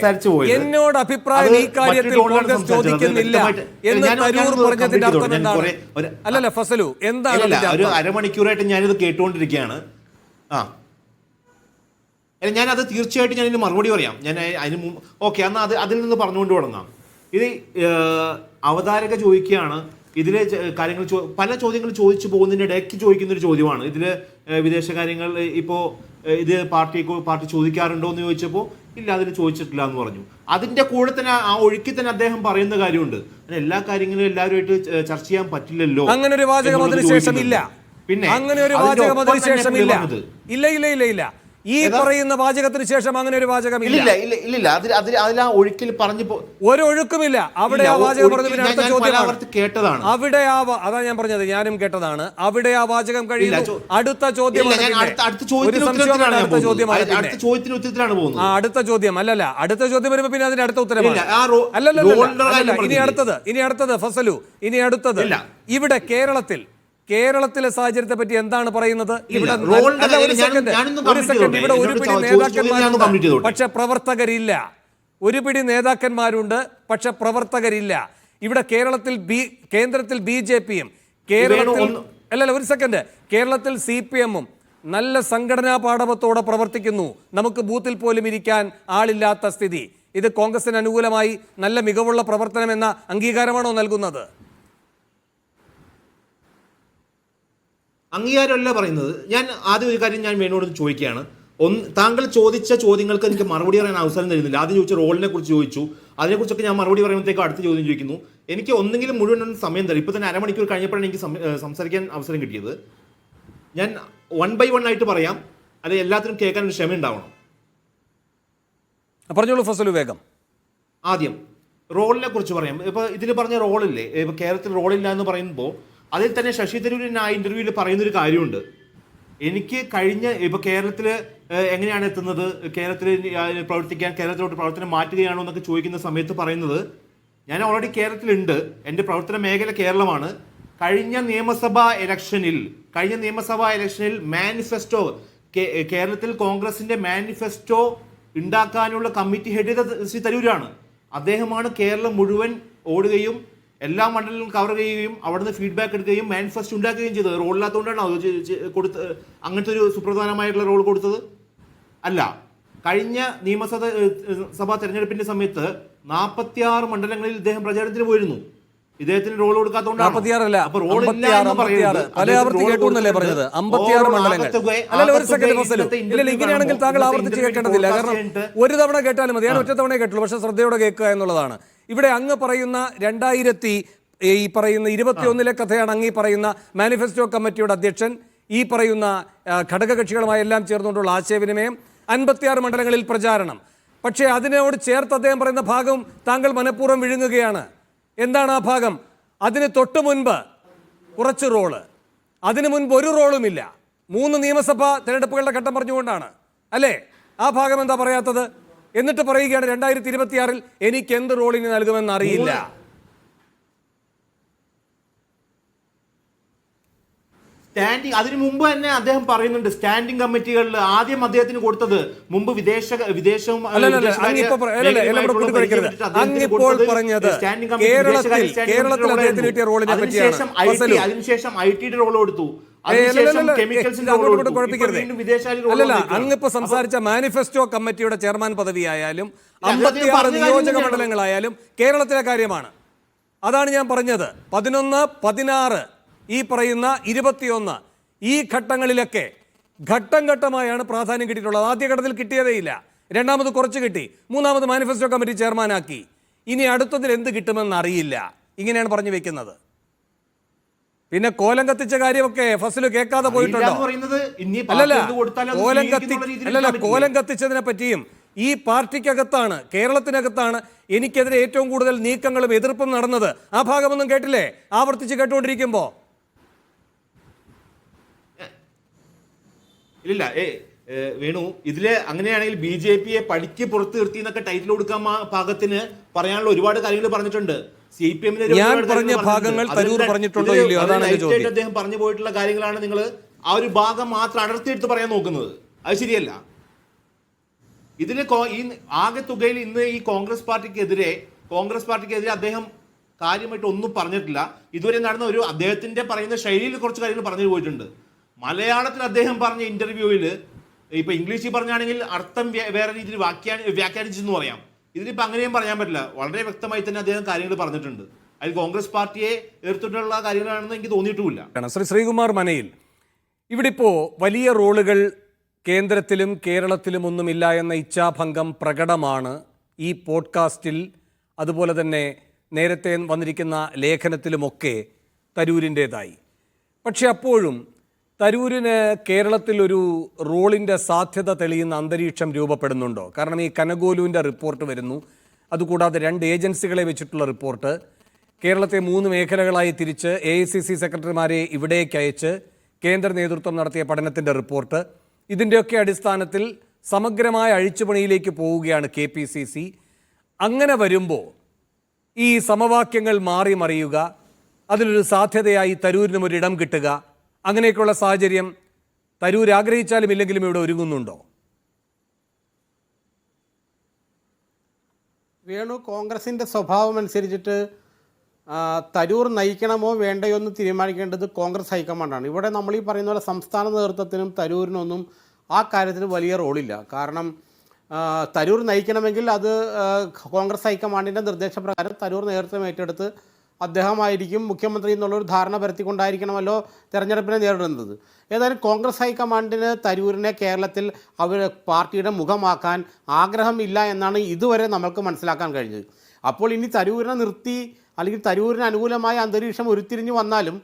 [SPEAKER 1] എന്നോട് അഭിപ്രായം ഈ കാര്യത്തിൽ കോൺഗ്രസ് ചോദിക്കുന്നില്ല എന്ന് തരൂർ പറഞ്ഞതിന്റെ അർത്ഥം എന്താണ്? അല്ലല്ല ഫസലു, എന്താണ്
[SPEAKER 5] ഒരു അരമണിക്കൂറായിട്ട് ഞാനിത് കേട്ടുകൊണ്ടിരിക്കുകയാണ്. ഞാനത് തീർച്ചയായിട്ടും ഞാനിന് മറുപടി പറയാം. ഞാൻ അതിന് മുമ്പ് ഓക്കെ, എന്നാൽ അതിൽ നിന്ന് പറഞ്ഞുകൊണ്ട് തുടങ്ങാം. ഇത് അവതാരക ചോദിക്കുകയാണ്, ഇതിലെ കാര്യങ്ങൾ പല ചോദ്യങ്ങൾ ചോദിച്ചു പോകുന്നതിൻ്റെ ഇടയ്ക്ക് ചോദിക്കുന്നൊരു ചോദ്യമാണ്. ഇതിൽ വിദേശകാര്യങ്ങൾ ഇപ്പോൾ ഇത് പാർട്ടി ചോദിക്കാറുണ്ടോ എന്ന് ചോദിച്ചപ്പോൾ ഇല്ല, അതിന് ചോദിച്ചിട്ടില്ല എന്ന് പറഞ്ഞു. അതിൻ്റെ കൂടെ തന്നെ ആ ഒഴുക്കി തന്നെ അദ്ദേഹം പറയുന്ന കാര്യമുണ്ട്, എല്ലാ കാര്യങ്ങളും എല്ലാവരുമായിട്ട് ചർച്ച ചെയ്യാൻ പറ്റില്ലല്ലോ.
[SPEAKER 1] അങ്ങനെ ഒരു വാചകം അതിനുശേഷം ഇല്ല. പിന്നെ അങ്ങനെ ഒരു വാചകം അതിനുശേഷം ഇല്ല. ഇല്ല ഇല്ല ഇല്ല ഇല്ല ഈ പറയുന്ന വാചകത്തിന് ശേഷം അങ്ങനെ ഒരു വാചകം ഇല്ല.
[SPEAKER 5] അതിൽ ആ ഒഴുക്കിൽ പറഞ്ഞു
[SPEAKER 1] ഒരു ഒഴുക്കുമില്ല. അവിടെ ആ വാചകം പറഞ്ഞതിന് അടുത്ത ചോദ്യം
[SPEAKER 5] കേട്ടതാണ്.
[SPEAKER 1] അവിടെ അതാ ഞാൻ പറഞ്ഞത്, ഞാനും കേട്ടതാണ്. അവിടെ ആ വാചകം കഴിയുന്നു, അടുത്ത ചോദ്യം. അടുത്ത ചോദ്യം അല്ലല്ല, അടുത്ത ചോദ്യം വരുമ്പോ പിന്നെ അതിന്റെ അടുത്ത ഉത്തരമാണ്. അല്ലല്ല, ഇനി അടുത്തത് ഫസലു, ഇനി അടുത്തത് ഇവിടെ കേരളത്തിലെ സാഹചര്യത്തെ പറ്റി എന്താണ് പറയുന്നത്? ഇവിടെ ഒരു സെക്കൻഡ്, ഇവിടെ ഒരു പിടി നേതാക്കന്മാരുണ്ട് പക്ഷെ പ്രവർത്തകരില്ല. ഒരു പിടി നേതാക്കന്മാരുണ്ട് പക്ഷെ പ്രവർത്തകരില്ല. ഇവിടെ കേന്ദ്രത്തിൽ BJPയും ഒരു സെക്കൻഡ്, കേരളത്തിൽ CPMഉം നല്ല സംഘടനാ പാടവത്തോടെ പ്രവർത്തിക്കുന്നു. നമുക്ക് ബൂത്തിൽ പോലും ഇരിക്കാൻ ആളില്ലാത്ത സ്ഥിതി. ഇത് കോൺഗ്രസിന് അനുകൂലമായി നല്ല മികവുള്ള പ്രവർത്തനം എന്ന അംഗീകാരമാണോ നൽകുന്നത്?
[SPEAKER 5] അംഗീകാരമല്ല പറയുന്നത്. ഞാൻ ആദ്യം ഒരു കാര്യം ഞാൻ വേണോട് ചോദിക്കുകയാണ്. താങ്കൾ ചോദിച്ച ചോദ്യങ്ങൾക്ക് എനിക്ക് മറുപടി പറയാൻ അവസരം തരുന്നില്ല. ആദ്യം ചോദിച്ച റോളിനെ കുറിച്ച് ചോദിച്ചു, അതിനെക്കുറിച്ചൊക്കെ ഞാൻ മറുപടി പറയുമ്പോഴത്തേക്കും അടുത്ത ചോദ്യം ചോദിക്കുന്നു. എനിക്ക് ഒന്നെങ്കിലും മുഴുവൻ സമയം തരും. ഇപ്പോൾ തന്നെ അരമണിക്കൂർ കഴിഞ്ഞപ്പോഴാണ് എനിക്ക് സംസാരിക്കാൻ അവസരം കിട്ടിയത്. ഞാൻ 1 by 1 ആയിട്ട് പറയാം, അല്ലെങ്കിൽ എല്ലാത്തിനും കേൾക്കാൻ ഒരു ക്ഷമ ഉണ്ടാവണം.
[SPEAKER 1] പറഞ്ഞോളൂ ഫസലു, വേഗം.
[SPEAKER 5] ആദ്യം റോളിനെ കുറിച്ച് പറയാം. ഇപ്പോൾ ഇതിൽ പറഞ്ഞ റോളില്ലേ, ഇപ്പോൾ കേരളത്തിൽ റോളില്ല എന്ന് പറയുമ്പോൾ അതിൽ തന്നെ ശശി തരൂരിന് ആ ഇന്റർവ്യൂവിൽ പറയുന്നൊരു കാര്യമുണ്ട്. എനിക്ക് ഇപ്പോൾ കേരളത്തിൽ എങ്ങനെയാണ് എത്തുന്നത്, കേരളത്തിൽ പ്രവർത്തിക്കാൻ, കേരളത്തിലോട്ട് പ്രവർത്തനം മാറ്റുകയാണോ എന്നൊക്കെ ചോദിക്കുന്ന സമയത്ത് പറയുന്നത്, ഞാൻ ഓൾറെഡി കേരളത്തിലുണ്ട്, എൻ്റെ പ്രവർത്തന മേഖല കേരളമാണ്. കഴിഞ്ഞ നിയമസഭാ ഇലക്ഷനിൽ മാനിഫെസ്റ്റോ, കേരളത്തിൽ കോൺഗ്രസിൻ്റെ മാനിഫെസ്റ്റോ ഉണ്ടാക്കാനുള്ള കമ്മിറ്റി ഹെഡ് ചെയ്ത ശ്രീ തരൂരാണ്. അദ്ദേഹമാണ് കേരളം മുഴുവൻ ഓടുകയും എല്ലാ മണ്ഡലങ്ങളും കവർ ചെയ്യുകയും അവിടുന്ന് ഫീഡ്ബാക്ക് എടുക്കുകയും മാനിഫെസ്റ്റോ ഉണ്ടാക്കുകയും ചെയ്തത്. റോളില്ലാത്തതുകൊണ്ടാണ് അങ്ങനത്തെ ഒരു സുപ്രധാനമായിട്ടുള്ള റോൾ കൊടുത്തത്? അല്ല. കഴിഞ്ഞ നിയമസഭാ തെരഞ്ഞെടുപ്പിന്റെ സമയത്ത് 46 മണ്ഡലങ്ങളിൽ ഇദ്ദേഹം പ്രചാരണത്തിന് പോയിരുന്നു. ഇദ്ദേഹത്തിന് റോൾ കൊടുക്കാത്തതുകൊണ്ടാണ്.
[SPEAKER 1] ഇങ്ങനെയാണെങ്കിൽ താങ്കൾ ആവർത്തിച്ച് കേൾക്കേണ്ടതില്ല, കാരണം ഒരു തവണ കേട്ടാലും മതി. ഞാൻ ഒറ്റ തവണ കേട്ടുള്ളൂ, പക്ഷെ ശ്രദ്ധയോടെ കേൾക്കുക എന്നുള്ളതാണ്. ഇവിടെ അങ്ങ് പറയുന്ന 2021 കഥയാണ് അങ്ങ് ഈ പറയുന്ന മാനിഫെസ്റ്റോ കമ്മിറ്റിയുടെ അധ്യക്ഷൻ ഈ പറയുന്ന ഘടകകക്ഷികളുമായി എല്ലാം ചേർന്നുകൊണ്ടുള്ള ആശയവിനിമയം, 56 മണ്ഡലങ്ങളിൽ പ്രചാരണം. പക്ഷേ അതിനോട് ചേർത്ത് അദ്ദേഹം പറയുന്ന ഭാഗം താങ്കൾ മനഃപൂർവ്വം വിഴുങ്ങുകയാണ്. എന്താണ് ആ ഭാഗം? അതിന് തൊട്ട് മുൻപ് കുറച്ച് റോള്, അതിനു മുൻപ് ഒരു റോളുമില്ല. 3 നിയമസഭാ തെരഞ്ഞെടുപ്പുകളുടെ ഘട്ടം പറഞ്ഞുകൊണ്ടാണ് അല്ലേ? ആ ഭാഗം എന്താ പറയാത്തത്? എന്നിട്ട് പറയുകയാണ് 2026 എനിക്ക് എന്ത് റോളിന് നൽകുമെന്ന് അറിയില്ല.
[SPEAKER 5] സ്റ്റാൻഡിംഗ് അതിനു മുമ്പ് തന്നെ അദ്ദേഹം പറയുന്നുണ്ട് സ്റ്റാൻഡിംഗ് കമ്മിറ്റികളിൽ ആദ്യം അദ്ദേഹത്തിന് കൊടുത്തത് മുമ്പ് വിദേശവും
[SPEAKER 1] അങ്ങിപ്പോൾ പറഞ്ഞത് കേരളത്തിൽ അദ്ദേഹത്തിന് കിട്ടിയ റോളിനെ പറ്റിയാണ്.
[SPEAKER 5] അതിനുശേഷം ഐടിയുടെ റോൾ കൊടുത്തു.
[SPEAKER 1] അല്ലല്ല, അങ്ങിപ്പോ സംസാരിച്ച മാനിഫെസ്റ്റോ കമ്മിറ്റിയുടെ ചെയർമാൻ പദവിയായാലും 56 നിയോജക മണ്ഡലങ്ങളായാലും കേരളത്തിലെ കാര്യമാണ്. അതാണ് ഞാൻ പറഞ്ഞത്. 11, 16, ഈ പറയുന്ന 21 ഈ ഘട്ടങ്ങളിലൊക്കെ ഘട്ടം ഘട്ടമായാണ് പ്രാധാന്യം കിട്ടിയിട്ടുള്ളത്. ആദ്യഘട്ടത്തിൽ കിട്ടിയതേയില്ല, രണ്ടാമത് കുറച്ച് കിട്ടി, മൂന്നാമത് മാനിഫെസ്റ്റോ കമ്മിറ്റി ചെയർമാനാക്കി. ഇനി അടുത്തതിൽ എന്ത് കിട്ടുമെന്ന് അറിയില്ല. ഇങ്ങനെയാണ് പറഞ്ഞു വെക്കുന്നത്. പിന്നെ കോലം കത്തിച്ച കാര്യമൊക്കെ ഫസല് കേൾക്കാതെ പോയിട്ടുണ്ടോ? അല്ലല്ല, കോലം കത്തിച്ചതിനെ പറ്റിയും ഈ പാർട്ടിക്കകത്താണ്, കേരളത്തിനകത്താണ് എനിക്കെതിരെ ഏറ്റവും കൂടുതൽ നീക്കങ്ങളും എതിർപ്പും നടന്നത്. ആ ഭാഗമൊന്നും കേട്ടില്ലേ ആവർത്തിച്ച് കേട്ടുകൊണ്ടിരിക്കുമ്പോ?
[SPEAKER 5] ഇല്ല വേണു, ഇതില് അങ്ങനെയാണെങ്കിൽ BJP-യെ പടിക്ക് പുറത്ത് നിർത്തി എന്നൊക്കെ ടൈറ്റിൽ കൊടുക്കാൻ പാകത്തിന് പറയാനുള്ള ഒരുപാട് കാര്യങ്ങൾ പറഞ്ഞിട്ടുണ്ട്.
[SPEAKER 1] ഞാൻ പറഞ്ഞ ഭാഗങ്ങൾ തരൂർ പറഞ്ഞിട്ടുണ്ടോ ഇല്ലയോ? അതാണ്
[SPEAKER 5] അദ്ദേഹം പറഞ്ഞു പോയിട്ടുള്ള കാര്യങ്ങളാണ് നിങ്ങൾ ആ ഒരു ഭാഗം മാത്രം അടർത്തിയെടുത്ത് പറയാൻ നോക്കുന്നത്. അത് ശരിയല്ല. ഇതിന് ഈ ആകെ തുകയിൽ ഇന്ന് ഈ കോൺഗ്രസ് പാർട്ടിക്കെതിരെ അദ്ദേഹം കാര്യമായിട്ട് ഒന്നും പറഞ്ഞിട്ടില്ല. ഇതുവരെ നടന്ന ഒരു അദ്ദേഹത്തിന്റെ പറയുന്ന ശൈലിയിൽ കുറച്ച് കാര്യങ്ങൾ പറഞ്ഞു പോയിട്ടുണ്ട്. മലയാളത്തിൽ അദ്ദേഹം പറഞ്ഞ ഇന്റർവ്യൂവിൽ ഇപ്പൊ ഇംഗ്ലീഷിൽ പറഞ്ഞാണെങ്കിൽ അർത്ഥം വേറെ രീതിയിൽ വ്യാഖ്യാനിച്ചെന്ന് പറയാം. ഇതിലിപ്പോൾ അങ്ങനെയും പറയാൻ പറ്റില്ല. വളരെ വ്യക്തമായി തന്നെ അദ്ദേഹം കാര്യങ്ങൾ പറഞ്ഞിട്ടുണ്ട്. അതിൽ കോൺഗ്രസ് പാർട്ടിയെ എതിർത്തിട്ടുള്ള കാര്യങ്ങളാണെന്ന് എനിക്ക് തോന്നിയിട്ടുമില്ല.
[SPEAKER 1] ശ്രീകുമാർ മനയിൽ, ഇവിടെ ഇപ്പോൾ വലിയ റോളുകൾ കേന്ദ്രത്തിലും കേരളത്തിലും ഒന്നുമില്ല എന്ന ഇച്ഛാഭംഗം പ്രകടമാണ് ഈ പോഡ്കാസ്റ്റിൽ, അതുപോലെ തന്നെ നേരത്തെ വന്നിരിക്കുന്ന ലേഖനത്തിലുമൊക്കെ തരൂരിൻ്റേതായി. പക്ഷെ അപ്പോഴും തരൂരിന് കേരളത്തിലൊരു റോളിൻ്റെ സാധ്യത തെളിയുന്ന അന്തരീക്ഷം രൂപപ്പെടുന്നുണ്ടോ? കാരണം ഈ കനഗോലുവിൻ്റെ റിപ്പോർട്ട് വരുന്നു, അതുകൂടാതെ 2 ഏജൻസികളെ വെച്ചിട്ടുള്ള റിപ്പോർട്ട്, കേരളത്തെ 3 മേഖലകളായി തിരിച്ച് AICC സെക്രട്ടറിമാരെ ഇവിടേക്ക് അയച്ച് കേന്ദ്ര നേതൃത്വം നടത്തിയ പഠനത്തിൻ്റെ റിപ്പോർട്ട്. ഇതിൻ്റെയൊക്കെ അടിസ്ഥാനത്തിൽ സമഗ്രമായ അഴിച്ചുപണിയിലേക്ക് പോവുകയാണ് KPCC. അങ്ങനെ വരുമ്പോൾ ഈ സമവാക്യങ്ങൾ മാറി മറിയുക, അതിലൊരു സാധ്യതയായി തരൂരിനും ഒരിടം കിട്ടുക, അങ്ങനെയൊക്കെയുള്ള സാഹചര്യം തരൂർ ആഗ്രഹിച്ചാലും ഇല്ലെങ്കിലും ഇവിടെ ഒരുങ്ങുന്നുണ്ടോ?
[SPEAKER 2] വേണു, കോൺഗ്രസിൻ്റെ സ്വഭാവം അനുസരിച്ചിട്ട് തരൂർ നയിക്കണമോ വേണ്ടയോ എന്ന് തീരുമാനിക്കേണ്ടത് കോൺഗ്രസ് ഹൈക്കമാൻഡാണ്. ഇവിടെ നമ്മൾ ഈ പറയുന്ന പോലെ സംസ്ഥാന നേതൃത്വത്തിനും തരൂരിനൊന്നും ആ കാര്യത്തിൽ വലിയ റോളില്ല. കാരണം തരൂർ നയിക്കണമെങ്കിൽ അത് കോൺഗ്രസ് ഹൈക്കമാൻഡിൻ്റെ നിർദ്ദേശപ്രകാരം തരൂർ നേതൃത്വം ഏറ്റെടുത്ത് അദ്ദേഹമായിരിക്കും മുഖ്യമന്ത്രി എന്നുള്ളൊരു ധാരണ വരുത്തിക്കൊണ്ടായിരിക്കണമല്ലോ തെരഞ്ഞെടുപ്പിനെ നേരിടുന്നത്. ഏതായാലും കോൺഗ്രസ് ഹൈക്കമാൻഡിന് തരൂരിനെ കേരളത്തിൽ അവർ പാർട്ടിയുടെ മുഖമാക്കാൻ ആഗ്രഹമില്ല എന്നാണ് ഇതുവരെ നമുക്ക് മനസ്സിലാക്കാൻ കഴിഞ്ഞത്. അപ്പോൾ ഇനി തരൂരിനെ നിർത്തി അല്ലെങ്കിൽ തരൂരിന് അനുകൂലമായ അന്തരീക്ഷം ഉരുത്തിരിഞ്ഞു വന്നാലും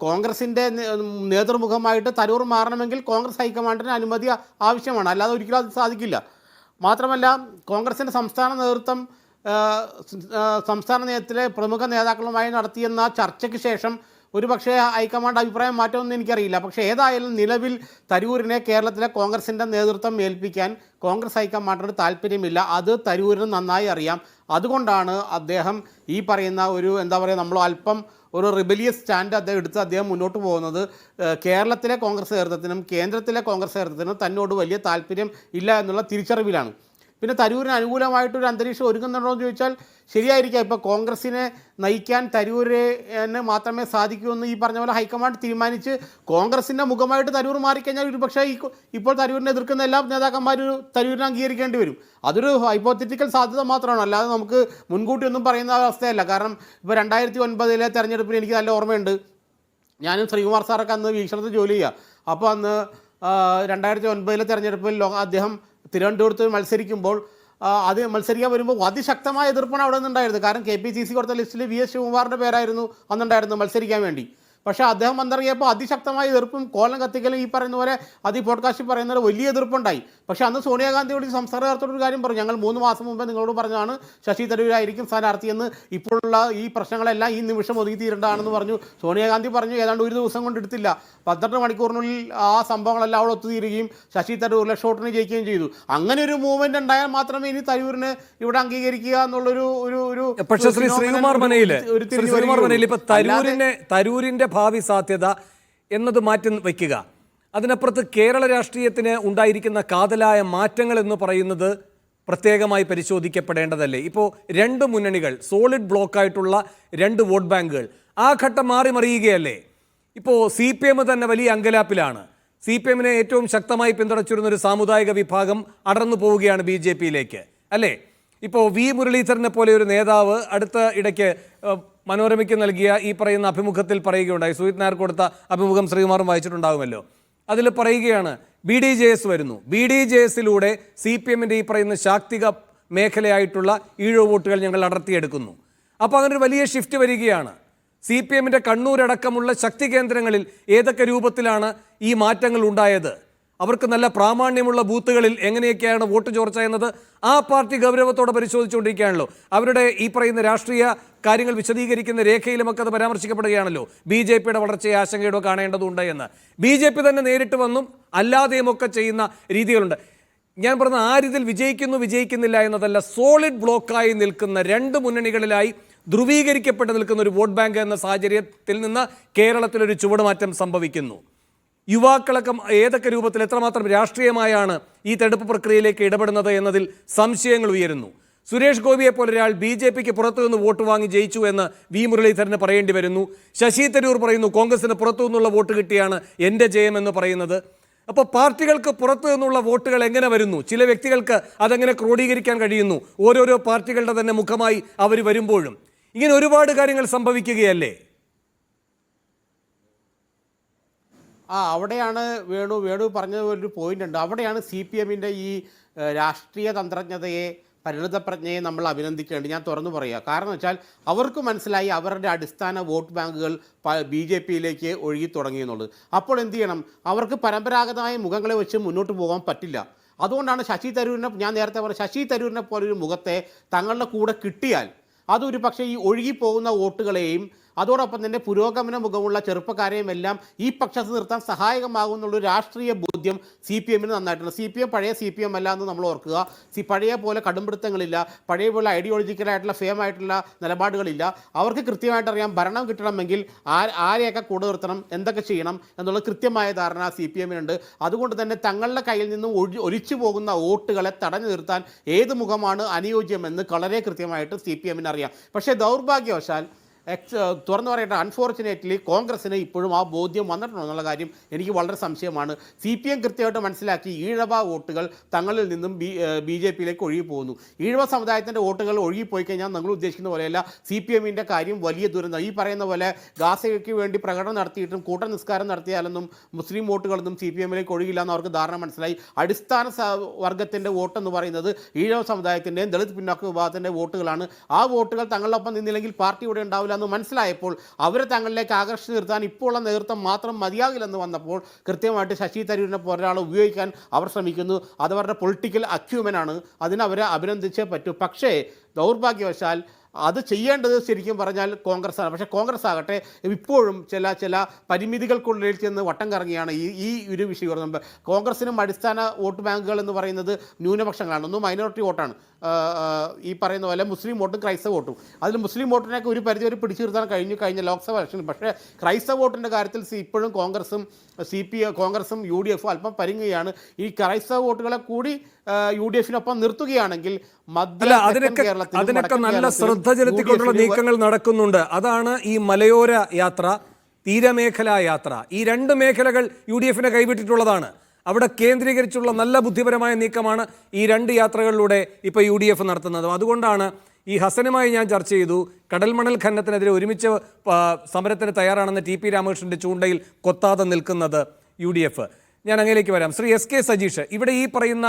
[SPEAKER 2] കോൺഗ്രസിൻ്റെ നേതൃമുഖമായിട്ട് തരൂർ മാറണമെങ്കിൽ കോൺഗ്രസ് ഹൈക്കമാൻഡിന് അനുമതി ആവശ്യമാണ്, അല്ലാതെ ഒരിക്കലും അത് സാധിക്കില്ല. മാത്രമല്ല കോൺഗ്രസിൻ്റെ സംസ്ഥാന നേതൃത്വം സംസ്ഥാന നേതൃത്വത്തിലെ പ്രമുഖ നേതാക്കളുമായി നടത്തിയെന്ന ചർച്ചയ്ക്ക് ശേഷം ഒരുപക്ഷേ ഹൈക്കമാൻഡ് അഭിപ്രായം മാറ്റുമെന്ന് എനിക്കറിയില്ല. പക്ഷേ ഏതായാലും നിലവിൽ തരൂരിനെ കേരളത്തിലെ കോൺഗ്രസിൻ്റെ നേതൃത്വം ഏൽപ്പിക്കാൻ കോൺഗ്രസ് ഹൈക്കമാൻഡിന് താല്പര്യമില്ല. അത് തരൂരിന് നന്നായി അറിയാം. അതുകൊണ്ടാണ് അദ്ദേഹം ഈ പറയുന്ന ഒരു എന്താ പറയുക, നമ്മൾ അല്പം ഒരു റിബലിയസ് സ്റ്റാൻഡ് അദ്ദേഹം എടുത്ത് അദ്ദേഹം മുന്നോട്ട് പോകുന്നത്. കേരളത്തിലെ കോൺഗ്രസ് നേതൃത്വത്തിനും കേന്ദ്രത്തിലെ കോൺഗ്രസ് നേതൃത്വത്തിനും തന്നോട് വലിയ താല്പര്യം ഇല്ല എന്നുള്ള തിരിച്ചറിവിലാണ്. പിന്നെ തരൂരിന് അനുകൂലമായിട്ടൊരു അന്തരീക്ഷം ഒരുങ്ങുന്നുണ്ടോ എന്ന് ചോദിച്ചാൽ ശരിയായിരിക്കാം. ഇപ്പോൾ കോൺഗ്രസിനെ നയിക്കാൻ തരൂരിന് മാത്രമേ സാധിക്കൂ എന്ന് ഈ പറഞ്ഞ പോലെ ഹൈക്കമാൻഡ് തീരുമാനിച്ച് കോൺഗ്രസിൻ്റെ മുഖമായിട്ട് തരൂർ മാറിക്കഴിഞ്ഞാൽ ഒരു പക്ഷേ ഇപ്പോൾ തരൂരിനെ എതിർക്കുന്ന എല്ലാ നേതാക്കന്മാരും തരൂരിനെ അംഗീകരിക്കേണ്ടി വരും. അതൊരു ഹൈപ്പോത്തറ്റിക്കൽ സാധ്യത മാത്രമാണ്, അല്ലാതെ നമുക്ക് മുൻകൂട്ടി ഒന്നും പറയുന്ന അവസ്ഥയല്ല. കാരണം ഇപ്പോൾ 2009 തെരഞ്ഞെടുപ്പിന് എനിക്ക് നല്ല ഓർമ്മയുണ്ട്. ഞാനും ശ്രീകുമാർ സാറൊക്കെ അന്ന് വീക്ഷണത്തിൽ ജോലി ചെയ്യുക. അപ്പോൾ അന്ന് 2009 തെരഞ്ഞെടുപ്പിൽ അദ്ദേഹം തിരുവനന്തപുരത്ത് മത്സരിക്കുമ്പോൾ അത് മത്സരിക്കാൻ വരുമ്പോൾ അതിശക്തമായ എതിർപ്പാണ് അവിടെ നിന്നുണ്ടായിരുന്നത്. കാരണം KPCC കൊടുത്ത ലിസ്റ്റിൽ VS ശിവകുമാറിൻ്റെ പേരായിരുന്നു അന്നുണ്ടായിരുന്നു മത്സരിക്കാൻ വേണ്ടി. പക്ഷേ അദ്ദേഹം വന്നിറങ്ങിയപ്പോൾ അതിശക്തമായ എതിർപ്പും കോലം കത്തിക്കലും ഈ പറയുന്ന പോലെ അത് ഈ പോഡ്കാസ്റ്റിൽ പറയുന്ന പോലെ വലിയ എതിർപ്പുണ്ടായി. പക്ഷേ അന്ന് സോണിയാഗാന്ധിയോട് സംസ്ഥാന നേതൃത്വത്തോടൊരു കാര്യം പറഞ്ഞു, ഞങ്ങൾ 3 മാസം മുമ്പേ നിങ്ങളോട് പറഞ്ഞതാണ് ശശി തരൂരായിരിക്കും സ്ഥാനാർത്ഥിയെന്ന്, ഇപ്പോഴുള്ള ഈ പ്രശ്നങ്ങളെല്ലാം ഈ നിമിഷം ഒതുക്കി തീരേണ്ടതാണെന്ന് പറഞ്ഞു. സോണിയാഗാന്ധി പറഞ്ഞു ഏതാണ്ട് ഒരു ദിവസം കൊണ്ട് എടുത്തില്ല, 12 മണിക്കൂറിനുള്ളിൽ ആ സംഭവങ്ങളെല്ലാം അവിടെ ഒത്തുതീരുകയും ശശി തരൂർ ലക്ഷോട്ടിന് ജയിക്കുകയും ചെയ്തു. അങ്ങനെ ഒരു മൂവ്മെന്റ് ഉണ്ടായാൽ മാത്രമേ ഇനി തരൂരിന് ഇവിടെ അംഗീകരിക്കുക എന്നുള്ളൊരു
[SPEAKER 1] ശ്രീകുമാർ മനയിൽ ഇപ്പൊ തരൂരിന്റെ ഭാവി സാധ്യത എന്നത് മാറ്റി വയ്ക്കുക. അതിനപ്പുറത്ത് കേരള രാഷ്ട്രീയത്തിന് ഉണ്ടായിരിക്കുന്ന കാതലായ മാറ്റങ്ങൾ എന്ന് പറയുന്നത് പ്രത്യേകമായി പരിശോധിക്കപ്പെടേണ്ടതല്ലേ? ഇപ്പോൾ രണ്ട് മുന്നണികൾ, സോളിഡ് ബ്ലോക്കായിട്ടുള്ള രണ്ട് വോട്ട് ബാങ്കുകൾ, ആ ഘട്ടം മാറി മറിയുകയല്ലേ? ഇപ്പോൾ CPM തന്നെ വലിയ അങ്കലാപ്പിലാണ്. CPM-നെ ഏറ്റവും ശക്തമായി പിന്തുണച്ചിരുന്നൊരു സാമുദായിക വിഭാഗം അടർന്നു പോവുകയാണ് BJP-യിലേക്ക്, അല്ലേ? ഇപ്പോൾ V. മുരളീധരനെ പോലെ ഒരു നേതാവ് അടുത്ത ഇടയ്ക്ക് മനോരമയ്ക്ക് നൽകിയ ഈ പറയുന്ന അഭിമുഖത്തിൽ പറയുകയുണ്ടായി. സുജിത് നായർ കൊടുത്ത അഭിമുഖം ശ്രീകുമാറും വായിച്ചിട്ടുണ്ടാകുമല്ലോ. അതിൽ പറയുകയാണ് BDJS വരുന്നു, BDJS-ലൂടെ CPM-ൻ്റെ ഈ പറയുന്ന ശാക്തിക മേഖലയായിട്ടുള്ള ഈഴോ വോട്ടുകൾ ഞങ്ങൾ അടർത്തിയെടുക്കുന്നു. അപ്പോൾ അങ്ങനെ ഒരു വലിയ ഷിഫ്റ്റ് വരികയാണ്. CPM-ൻ്റെ കണ്ണൂരടക്കമുള്ള ശക്തി കേന്ദ്രങ്ങളിൽ ഏതൊക്കെ രൂപത്തിലാണ് ഈ മാറ്റങ്ങൾ ഉണ്ടായത്? അവർക്ക് നല്ല പ്രാമാണ്യമുള്ള ബൂത്തുകളിൽ എങ്ങനെയൊക്കെയാണ് വോട്ട് ചോർച്ച എന്നത് ആ പാർട്ടി ഗൗരവത്തോടെ പരിശോധിച്ചുകൊണ്ടിരിക്കുകയാണല്ലോ. അവരുടെ ഈ പറയുന്ന രാഷ്ട്രീയ കാര്യങ്ങൾ വിശദീകരിക്കുന്ന രേഖയിലുമൊക്കെ അത് പരാമർശിക്കപ്പെടുകയാണല്ലോ. BJP-യുടെ വളർച്ചയെ ആശങ്കയോടെ കാണേണ്ടതുണ്ട് എന്ന്. BJP തന്നെ നേരിട്ട് വന്നും അല്ലാതെയുമൊക്കെ ചെയ്യുന്ന രീതികളുണ്ട്. ഞാൻ പറഞ്ഞ ആ രീതിയിൽ വിജയിക്കുന്നില്ല എന്നതല്ല, സോളിഡ് ബ്ലോക്കായി നിൽക്കുന്ന രണ്ട് മുന്നണികളിലായി ധ്രുവീകരിക്കപ്പെട്ട് നിൽക്കുന്ന ഒരു വോട്ട് ബാങ്ക് എന്ന സാഹചര്യത്തിൽ നിന്ന് കേരളത്തിലൊരു ചുവടുമാറ്റം സംഭവിക്കുന്നു. യുവാക്കളൊക്കെ ഏതൊക്കെ രൂപത്തിൽ എത്രമാത്രം രാഷ്ട്രീയമായാണ് ഈ തെരഞ്ഞെടുപ്പ് പ്രക്രിയയിലേക്ക് ഇടപെടുന്നത് എന്നതിൽ സംശയങ്ങൾ ഉയരുന്നു. സുരേഷ് ഗോപിയെ പോലെ ഒരാൾ BJP-ക്ക് പുറത്തു നിന്ന് വോട്ട് വാങ്ങി ജയിച്ചു എന്ന് V. മുരളീധരന് പറയേണ്ടി വരുന്നു. ശശി തരൂർ പറയുന്നു കോൺഗ്രസിന് പുറത്തു നിന്നുള്ള വോട്ട് കിട്ടിയാണ് എൻ്റെ ജയമെന്ന് പറയുന്നത്. അപ്പോൾ പാർട്ടികൾക്ക് പുറത്തു നിന്നുള്ള വോട്ടുകൾ എങ്ങനെ വരുന്നു? ചില വ്യക്തികൾക്ക് അതെങ്ങനെ ക്രോഡീകരിക്കാൻ കഴിയുന്നു? ഓരോരോ പാർട്ടികളുടെ തന്നെ മുഖമായി അവർ വരുമ്പോഴും ഇങ്ങനെ ഒരുപാട് കാര്യങ്ങൾ സംഭവിക്കുകയല്ലേ?
[SPEAKER 2] അവിടെയാണ് വേണു പറഞ്ഞ ഒരു പോയിന്റ് ഉണ്ട്. അവിടെയാണ് CPM-ൻ്റെ ഈ രാഷ്ട്രീയ തന്ത്രജ്ഞതയെ, പരിണതപ്രജ്ഞയെ നമ്മൾ അഭിനന്ദിക്കേണ്ടത്. ഞാൻ തുറന്നു പറയുക. കാരണം വെച്ചാൽ അവർക്ക് മനസ്സിലായി അവരുടെ അടിസ്ഥാന വോട്ട് ബാങ്കുകൾ BJP-യിലേക്ക് ഒഴുകി തുടങ്ങിയെന്നുള്ളത്. അപ്പോൾ എന്ത് ചെയ്യണം? അവർക്ക് പരമ്പരാഗതമായ മുഖങ്ങളെ വെച്ച് മുന്നോട്ട് പോകാൻ പറ്റില്ല. അതുകൊണ്ടാണ് ശശി തരൂരിനെ, ഞാൻ നേരത്തെ പറഞ്ഞ ശശി തരൂരിനെ പോലൊരു മുഖത്തെ തങ്ങളുടെ കൂടെ കിട്ടിയാൽ അതൊരു പക്ഷേ ഈ ഒഴുകിപ്പോകുന്ന വോട്ടുകളെയും അതോടൊപ്പം തന്നെ പുരോഗമന മുഖമുള്ള ചെറുപ്പക്കാരെയും എല്ലാം ഈ പക്ഷത്ത് നിർത്താൻ സഹായകമാകുന്നുള്ളൊരു രാഷ്ട്രീയ ബോധ്യം CPM-ന് നന്നായിട്ടുണ്ട്. CPM പഴയ CPM അല്ല എന്ന് നമ്മൾ ഓർക്കുക. പഴയ പോലെ കടുംപിടുത്തങ്ങളില്ല, പഴയ പോലെ ഐഡിയോളജിക്കലായിട്ടുള്ള ഫേമായിട്ടുള്ള നിലപാടുകളില്ല. അവർക്ക് കൃത്യമായിട്ട് അറിയാം ഭരണം കിട്ടണമെങ്കിൽ ആരെയൊക്കെ കൂടെ നിർത്തണം, എന്തൊക്കെ ചെയ്യണം എന്നുള്ള കൃത്യമായ ധാരണ CPM-നുണ്ട്. അതുകൊണ്ട് തന്നെ തങ്ങളുടെ കയ്യിൽ നിന്നും ഒലിച്ചു പോകുന്ന വോട്ടുകളെ തടഞ്ഞു നിർത്താൻ ഏത് മുഖമാണ് അനുയോജ്യമെന്ന് വളരെ കൃത്യമായിട്ട് CPM-ന് അറിയാം. പക്ഷേ ദൗർഭാഗ്യവശാൽ തുറന്നു പറയട്ടെ, അൺഫോർച്ചുനേറ്റ്ലി കോൺഗ്രസ്സിന് ഇപ്പോഴും ആ ബോധ്യം വന്നിട്ടുണ്ടോ എന്നുള്ള കാര്യം എനിക്ക് വളരെ സംശയമാണ്. CPM കൃത്യമായിട്ട് മനസ്സിലാക്കി ഈഴവ വോട്ടുകൾ തങ്ങളിൽ നിന്നും BJP-യിലേക്ക് ഒഴുകി പോകുന്നു. ഈഴവ സമുദായത്തിൻ്റെ വോട്ടുകൾ ഒഴുകിപ്പോയി കഴിഞ്ഞാൽ നിങ്ങൾ ഉദ്ദേശിക്കുന്ന പോലെയല്ല CPM-ൻ്റെ കാര്യം വലിയ ദുരന്തം. ഈ പറയുന്ന പോലെ ഗാസയ്ക്ക് വേണ്ടി പ്രകടനം നടത്തിയിട്ടും കൂട്ട നിസ്കാരം നടത്തിയാലൊന്നും മുസ്ലിം വോട്ടുകളൊന്നും CPM-ലേക്ക് ഒഴുകില്ല എന്ന് അവർക്ക് ധാരണ മനസ്സിലായി. അടിസ്ഥാന വർഗത്തിൻ്റെ വോട്ടെന്ന് പറയുന്നത് ഈഴവ സമുദായത്തിൻ്റെയും ദളിത് പിന്നോക്ക വിഭാഗത്തിൻ്റെ വോട്ടുകളാണ്. ആ വോട്ടുകൾ തങ്ങളൊപ്പം നിന്നില്ലെങ്കിൽ പാർട്ടി ഇവിടെ ഉണ്ടാവില്ല എന്ന് മനസ്സിലായപ്പോൾ അവരെ തങ്ങളിലേക്ക് ആകർഷിച്ച് നിർത്താൻ ഇപ്പോഴുള്ള നേതൃത്വം മാത്രം മതിയാകില്ലെന്ന് വന്നപ്പോൾ കൃത്യമായിട്ട് ശശി തരൂരിനെ പോലെ ഒരാളെ ഉപയോഗിക്കാൻ അവർ ശ്രമിക്കുന്നു. അത് അവരുടെ പൊളിറ്റിക്കൽ അക്യൂമനാണ്. അതിനവരെ അഭിനന്ദിച്ചേ പറ്റൂ. പക്ഷേ ദൗർഭാഗ്യവശാൽ അത് ചെയ്യേണ്ടത് ശരിക്കും പറഞ്ഞാൽ കോൺഗ്രസ്സാണ്. പക്ഷേ കോൺഗ്രസ് ആകട്ടെ ഇപ്പോഴും ചില പരിമിതികൾക്കുള്ളിൽ ചെന്ന് വട്ടം കറങ്ങിയാണ് ഈ ഒരു വിഷയം പറയുന്നത്. കോൺഗ്രസിനും അടിസ്ഥാന വോട്ട് ബാങ്കുകൾ എന്ന് പറയുന്നത് ന്യൂനപക്ഷങ്ങളാണ്, ഒന്നും മൈനോറിറ്റി വോട്ടാണ്. ഈ പറയുന്ന പോലെ മുസ്ലിം വോട്ടും ക്രൈസ്തവ വോട്ടും. അതിൽ മുസ്ലിം വോട്ടിനൊക്കെ ഒരു പരിധി വരെ പിടിച്ചു നിർത്താൻ കഴിഞ്ഞ ലോക്സഭാ ഇലക്ഷനിൽ. പക്ഷേ ക്രൈസ്തവ വോട്ടിൻ്റെ കാര്യത്തിൽ ഇപ്പോഴും കോൺഗ്രസും കോൺഗ്രസും UDF അല്പം പരിങ്ങുകയാണ്. ഈ ക്രൈസ്തവ വോട്ടുകളെ കൂടി UDF-നൊപ്പം നിർത്തുകയാണെങ്കിൽ
[SPEAKER 1] അതിനൊക്കെ നല്ല ശ്രദ്ധ ചെലുത്തിക്കൊണ്ടുള്ള നീക്കങ്ങൾ നടക്കുന്നുണ്ട്. അതാണ് ഈ മലയോര യാത്ര, തീരമേഖലാ യാത്ര. ഈ രണ്ട് മേഖലകൾ UDF-നെ കൈവിട്ടിട്ടുള്ളതാണ്. അവിടെ കേന്ദ്രീകരിച്ചുള്ള നല്ല ബുദ്ധിപരമായ നീക്കമാണ് ഈ രണ്ട് യാത്രകളിലൂടെ ഇപ്പോൾ UDF നടത്തുന്നത്. അതുകൊണ്ടാണ് ഈ ഹസനുമായി ഞാൻ ചർച്ച ചെയ്തു, കടൽമണൽ ഖനനത്തിനെതിരെ ഒരുമിച്ച് സമരത്തിന് തയ്യാറാണെന്ന് TP രാമകൃഷ്ണൻ്റെ ചൂണ്ടയിൽ കൊത്താതെ നിൽക്കുന്നത് UDF. ഞാൻ അങ്ങനെയൊക്കെ വരാം. ശ്രീ SK സജീഷ്, ഇവിടെ ഈ പറയുന്ന